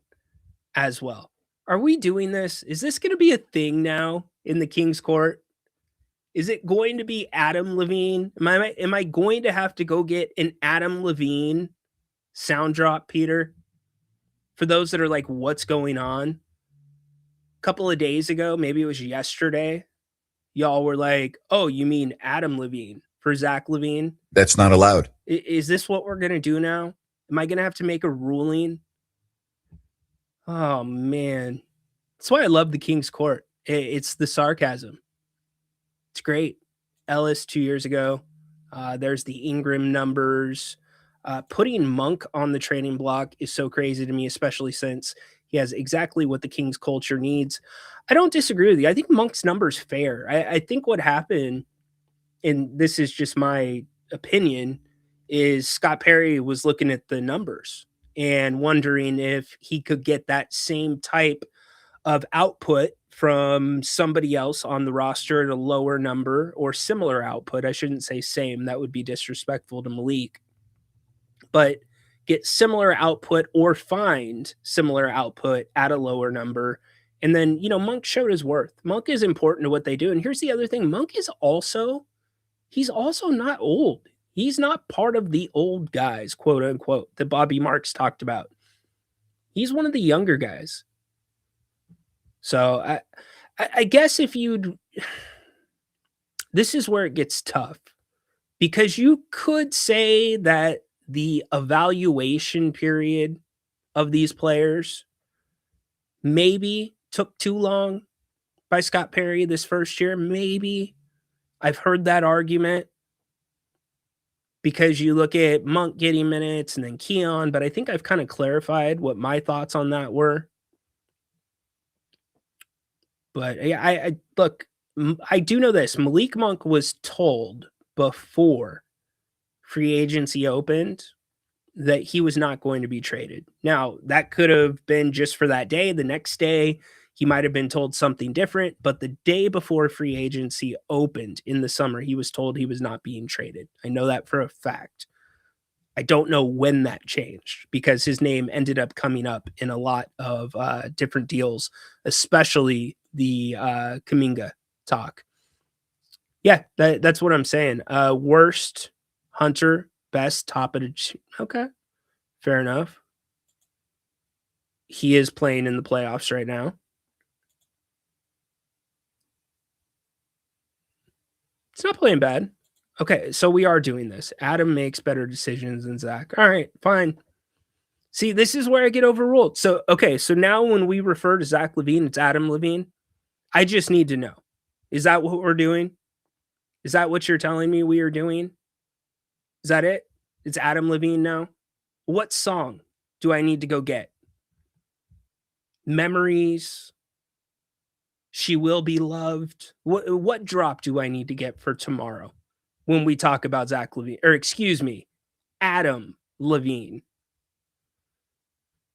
as well. Are we doing this? Is this going to be a thing now in the Kings court? Is it going to be Adam Levine? Am I going to have to go get an Adam Levine sound drop, Peter? For those that are like, what's going on? A couple of days ago, maybe it was yesterday, y'all were like, oh, you mean Adam Levine for Zach Levine? That's not allowed. Is this what we're going to do now? Am I going to have to make a ruling? Oh man, that's why I love the King's Court. It's the sarcasm. It's great. Ellis 2 years ago. There's the Ingram numbers. Putting Monk on the trading block is so crazy to me, especially since he has exactly what the Kings culture needs. I don't disagree with you. I think Monk's numbers fair. I think what happened, and this is just my opinion, is Scott Perry was looking at the numbers and wondering if he could get that same type of output from somebody else on the roster at a lower number or similar output. I shouldn't say same, that would be disrespectful to Malik, but get similar output or find similar output at a lower number. And then, Monk showed his worth. Monk is important to what they do. And here's the other thing, Monk is also, he's also not old. He's not part of the old guys, quote unquote, that Bobby Marks talked about. He's one of the younger guys. So I guess if you'd, this is where it gets tough, because you could say that the evaluation period of these players maybe took too long by Scott Perry this first year. Maybe. I've heard that argument, because you look at Monk getting minutes and then Keon, but I think I've kind of clarified what my thoughts on that were. But yeah, I look, I do know this. Malik Monk was told before free agency opened that he was not going to be traded. Now, that could have been just for that day. The next day, he might have been told something different. But the day before free agency opened in the summer, he was told he was not being traded. I know that for a fact. I don't know when that changed, because his name ended up coming up in a lot of different deals, especially the Kuminga talk. Yeah, that's what I'm saying. Worst, Hunter. Best, top of the... Okay, fair enough. He is playing in the playoffs right now. It's not playing bad. Okay, so we are doing this. Adam makes better decisions than Zach. All right, fine. See, this is where I get overruled. So, okay, so now when we refer to Zach LaVine, it's Adam LaVine. I just need to know. Is that what we're doing? Is that what you're telling me we are doing? Is that it? It's Adam LaVine now? What song do I need to go get? Memories? She Will Be Loved? What drop do I need to get for tomorrow when we talk about Zach LaVine? Or excuse me, Adam LaVine.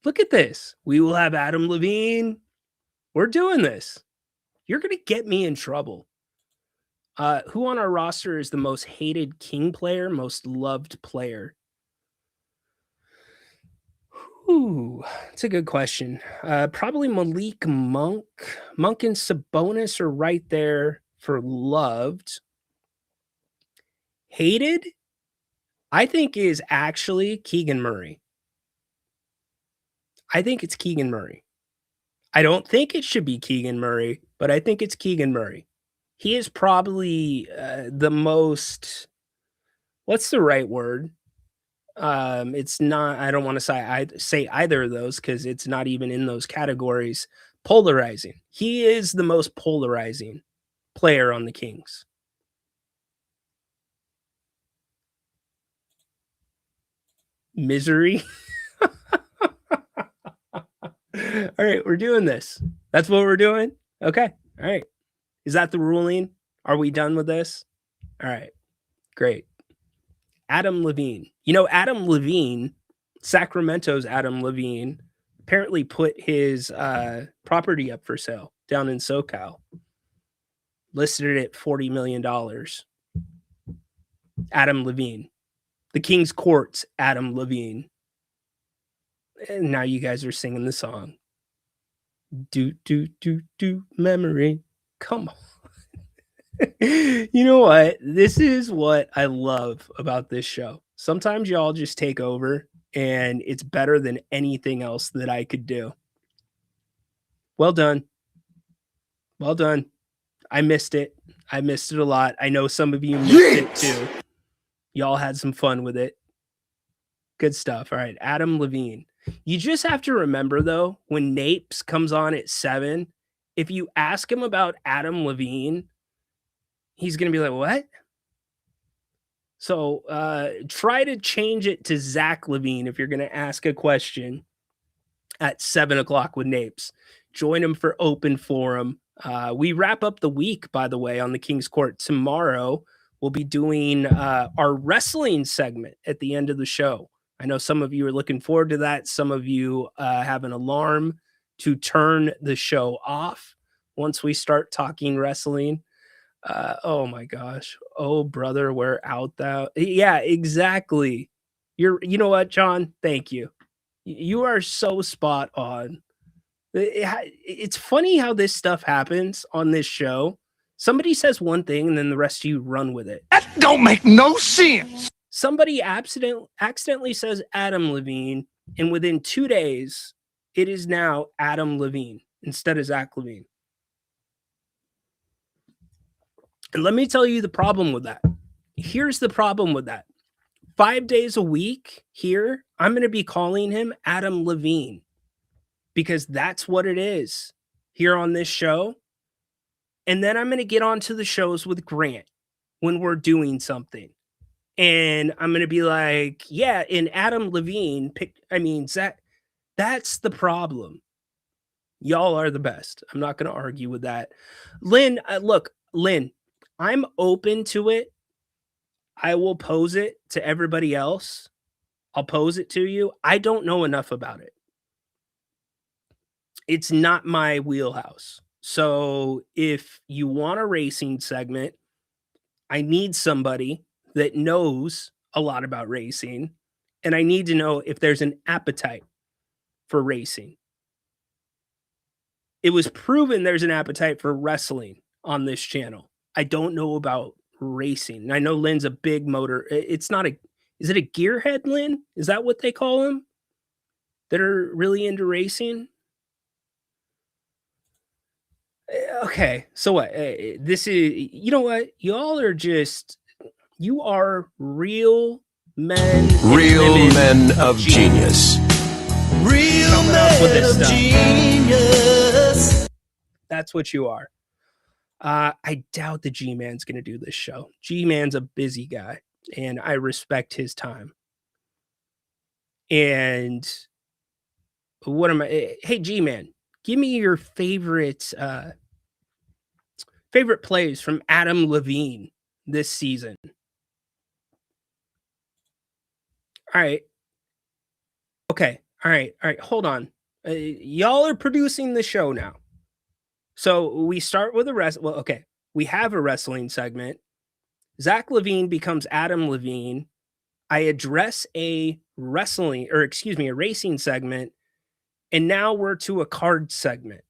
Look at this. We will have Adam LaVine. We're doing this. You're going to get me in trouble. Who on our roster is the most hated King player, most loved player? Ooh, that's a good question. Probably Malik Monk. Monk and Sabonis are right there for loved. Hated, I think, is actually Keegan Murray. I think it's Keegan Murray. I don't think it should be Keegan Murray, but I think it's Keegan Murray. He is probably the most, what's the right word? It's not, I don't want to say either of those, because it's not even in those categories. Polarizing. He is the most polarizing player on the Kings. Misery. All right, we're doing this. That's what we're doing. Okay. All right. Is that the ruling? Are we done with this? All right. Great. Adam LaVine. Adam LaVine, Sacramento's Adam LaVine, apparently put his property up for sale down in SoCal. Listed it at $40 million. Adam LaVine. The King's Court's Adam LaVine. And now you guys are singing the song. Do, do, do, do, memory. Come on. You know what? This is what I love about this show. Sometimes y'all just take over, and it's better than anything else that I could do. Well done. Well done. I missed it. I missed it a lot. I know some of you missed it too. Y'all had some fun with it. Good stuff. All right. Adam LaVine. You just have to remember, though, when Napes comes on at 7, if you ask him about Adam Levine, he's going to be like, what? So try to change it to Zach Levine if you're going to ask a question at 7 o'clock with Napes. Join him for open forum. We wrap up the week, by the way, on the King's Court tomorrow. We'll be doing our wrestling segment at the end of the show. I know some of you are looking forward to that. Some of you have an alarm to turn the show off once we start talking wrestling. Oh my gosh. Oh, brother, where out thou? Yeah, exactly. You know what, John? Thank you. You are so spot on. It's funny how this stuff happens on this show. Somebody says one thing and then the rest of you run with it. That don't make no sense. Somebody accidentally says Adam Levine, and within 2 days, it is now Adam Levine instead of Zach Levine. And let me tell you the problem with that. Here's the problem with that. 5 days a week here, I'm going to be calling him Adam Levine because that's what it is here on this show. And then I'm going to get onto the shows with Grant when we're doing something. And I'm going to be like, yeah, and Adam Levine Zach, that's the problem. Y'all are the best. I'm not going to argue with that. Lynn, look, Lynn, I'm open to it. I will pose it to everybody else. I'll pose it to you. I don't know enough about it. It's not my wheelhouse. So if you want a racing segment, I need somebody that knows a lot about racing, and I need to know if there's an appetite for racing. It was proven there's an appetite for wrestling on this channel. I don't know about racing. I know Lynn's a big motor. It's not is it a gearhead, Lynn? Is that what they call them? That are really into racing? Okay, so what? This is, you know what? Y'all are you are real men. Real men of genius. Real men of genius. That's what you are. I doubt the G-Man's going to do this show. G-Man's a busy guy, and I respect his time. And what am I? Hey, G-Man, give me your favorite plays from Adam Levine this season. All right. Okay. All right. Hold on. Y'all are producing the show now. So we start with we have a wrestling segment. Zach Levine becomes Adam Levine. I address a racing segment. And now we're to a card segment.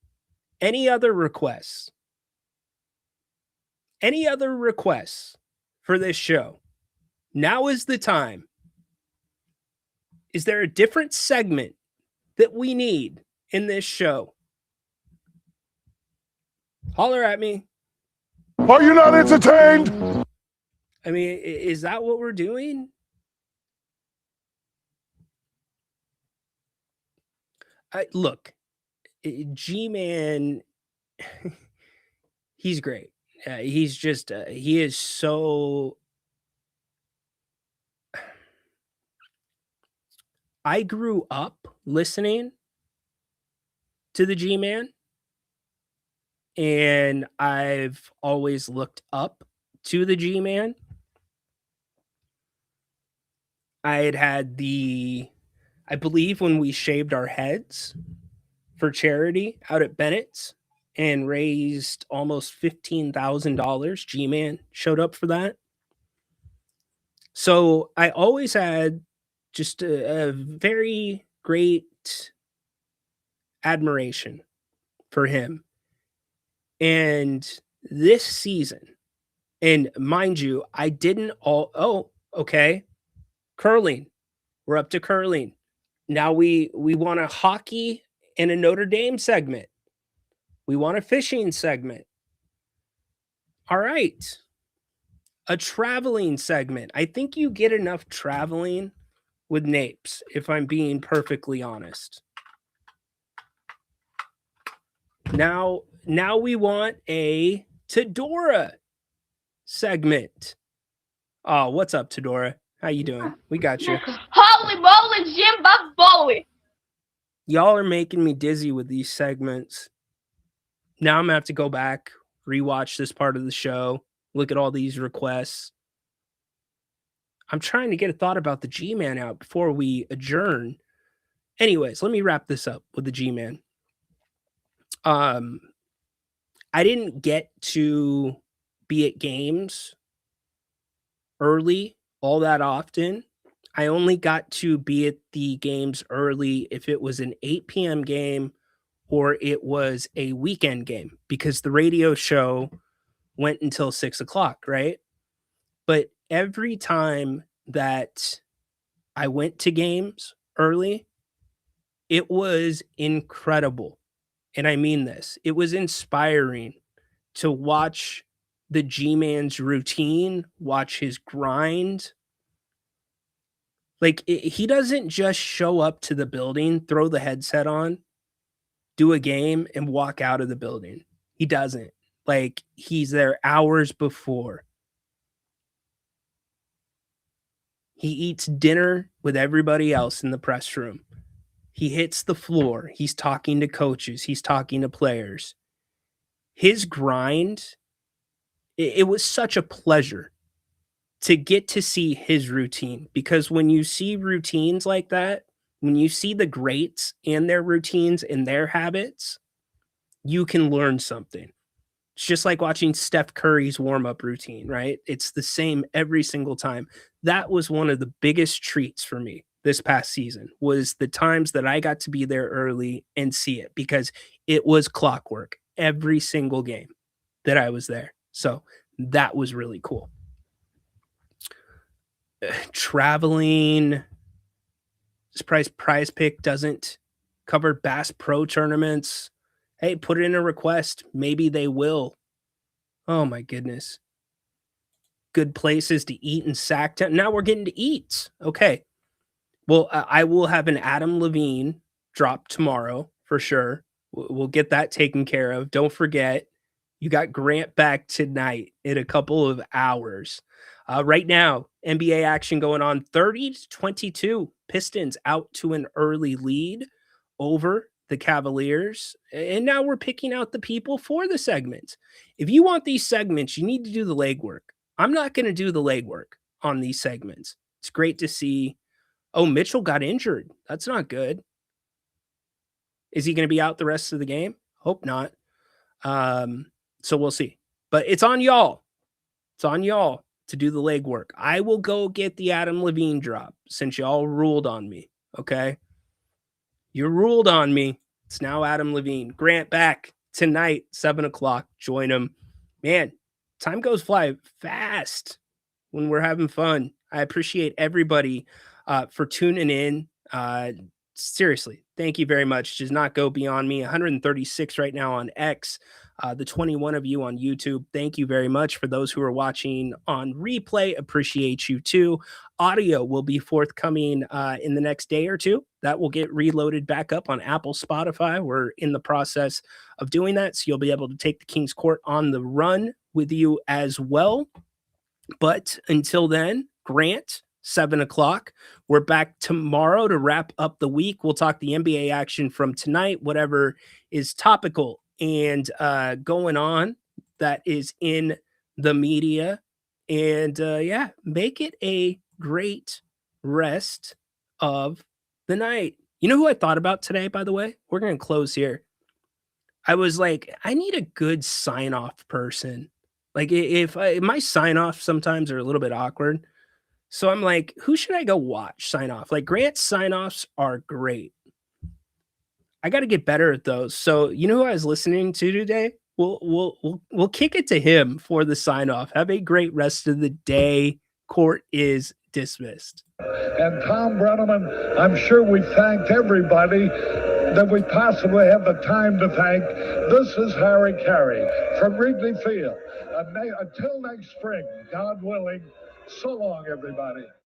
Any other requests? Any other requests for this show? Now is the time. Is there a different segment that we need in this show? Holler at me. Are you not entertained? I mean, is that what we're doing? Look, G-Man, he's great. He's just, he is so... I grew up listening to the G-Man, and I've always looked up to the G-Man. I had I believe when we shaved our heads for charity out at Bennett's and raised almost $15,000, G-Man showed up for that. So I always had just a very great admiration for him. And this season, and mind you, I didn't okay. Curling. We're up to curling. Now we want a hockey and a Notre Dame segment. We want a fishing segment. All right. A traveling segment. I think you get enough traveling with Napes, if I'm being perfectly honest. Now we want a Tedora segment. Oh, what's up, Tedora? How you doing? We got you. Holy moly, Jim Bob Bowie. Y'all are making me dizzy with these segments. Now I'm gonna have to go back, rewatch this part of the show, look at all these requests. I'm trying to get a thought about the G-Man out before we adjourn. Anyways, let me wrap this up with the G-Man. I didn't get to be at games early all that often. I only got to be at the games early if it was an 8 p.m. game or it was a weekend game, because the radio show went until 6 o'clock, right? But every time that I went to games early, it was incredible. And I mean this. It was inspiring to watch the G-Man's routine, watch his grind. Like, he doesn't just show up to the building, throw the headset on, do a game, and walk out of the building. He doesn't. Like, he's there hours before. He eats dinner with everybody else in the press room. He hits the floor. He's talking to coaches. He's talking to players. His grind, it was such a pleasure to get to see his routine, because when you see routines like that, when you see the greats and their routines and their habits, you can learn something. It's just like watching Steph Curry's warm-up routine, right? It's the same every single time. That was one of the biggest treats for me this past season, was the times that I got to be there early and see it, because it was clockwork every single game that I was there. So that was really cool. Traveling, Prize Pick doesn't cover Bass Pro tournaments. Hey, put it in a request. Maybe they will. Oh my goodness. Good places to eat in Sacktown. Now we're getting to eat. Okay. Well, I will have an Adam Levine drop tomorrow for sure. We'll get that taken care of. Don't forget, you got Grant back tonight in a couple of hours. Right now, NBA action going on, 30-22. Pistons out to an early lead over the Cavaliers. And now we're picking out the people for the segments. If you want these segments, you need to do the legwork. I'm not going to do the legwork on these segments. It's great to see. Oh, Mitchell got injured. That's not good. Is he going to be out the rest of the game? Hope not. So we'll see. But it's on y'all. It's on y'all to do the legwork. I will go get the Adam Levine drop since y'all ruled on me. Okay? You ruled on me. It's now Adam Levine. Grant back tonight, 7 o'clock. Join him. Man, time goes fly fast when we're having fun. I appreciate everybody for tuning in. Seriously, thank you very much. Does not go beyond me. 136 right now on X. The 21 of you on YouTube, thank you very much. For those who are watching on replay, appreciate you too. Audio will be forthcoming in the next day or two. That will get reloaded back up on Apple, Spotify. We're in the process of doing that, so you'll be able to take the King's Court on the run with you as well. But until then, Grant, 7 o'clock. We're back tomorrow to wrap up the week. We'll talk the NBA action from tonight, whatever is topical and going on that is in the media. And yeah, make it a great rest of the night. You know who I thought about today, by the way? We're going to close here. I was like, I need a good sign-off person. Like, if my sign-offs sometimes are a little bit awkward. So I'm like, who should I go watch sign off? Like, Grant's sign-offs are great. I got to get better at those. So you know who I was listening to today? We'll kick it to him for the sign-off. Have a great rest of the day. Court is dismissed. And Tom Brenneman, I'm sure we thanked everybody that we possibly have the time to thank. This is Harry Carey from Wrigley Field. Until next spring, God willing, so long, everybody.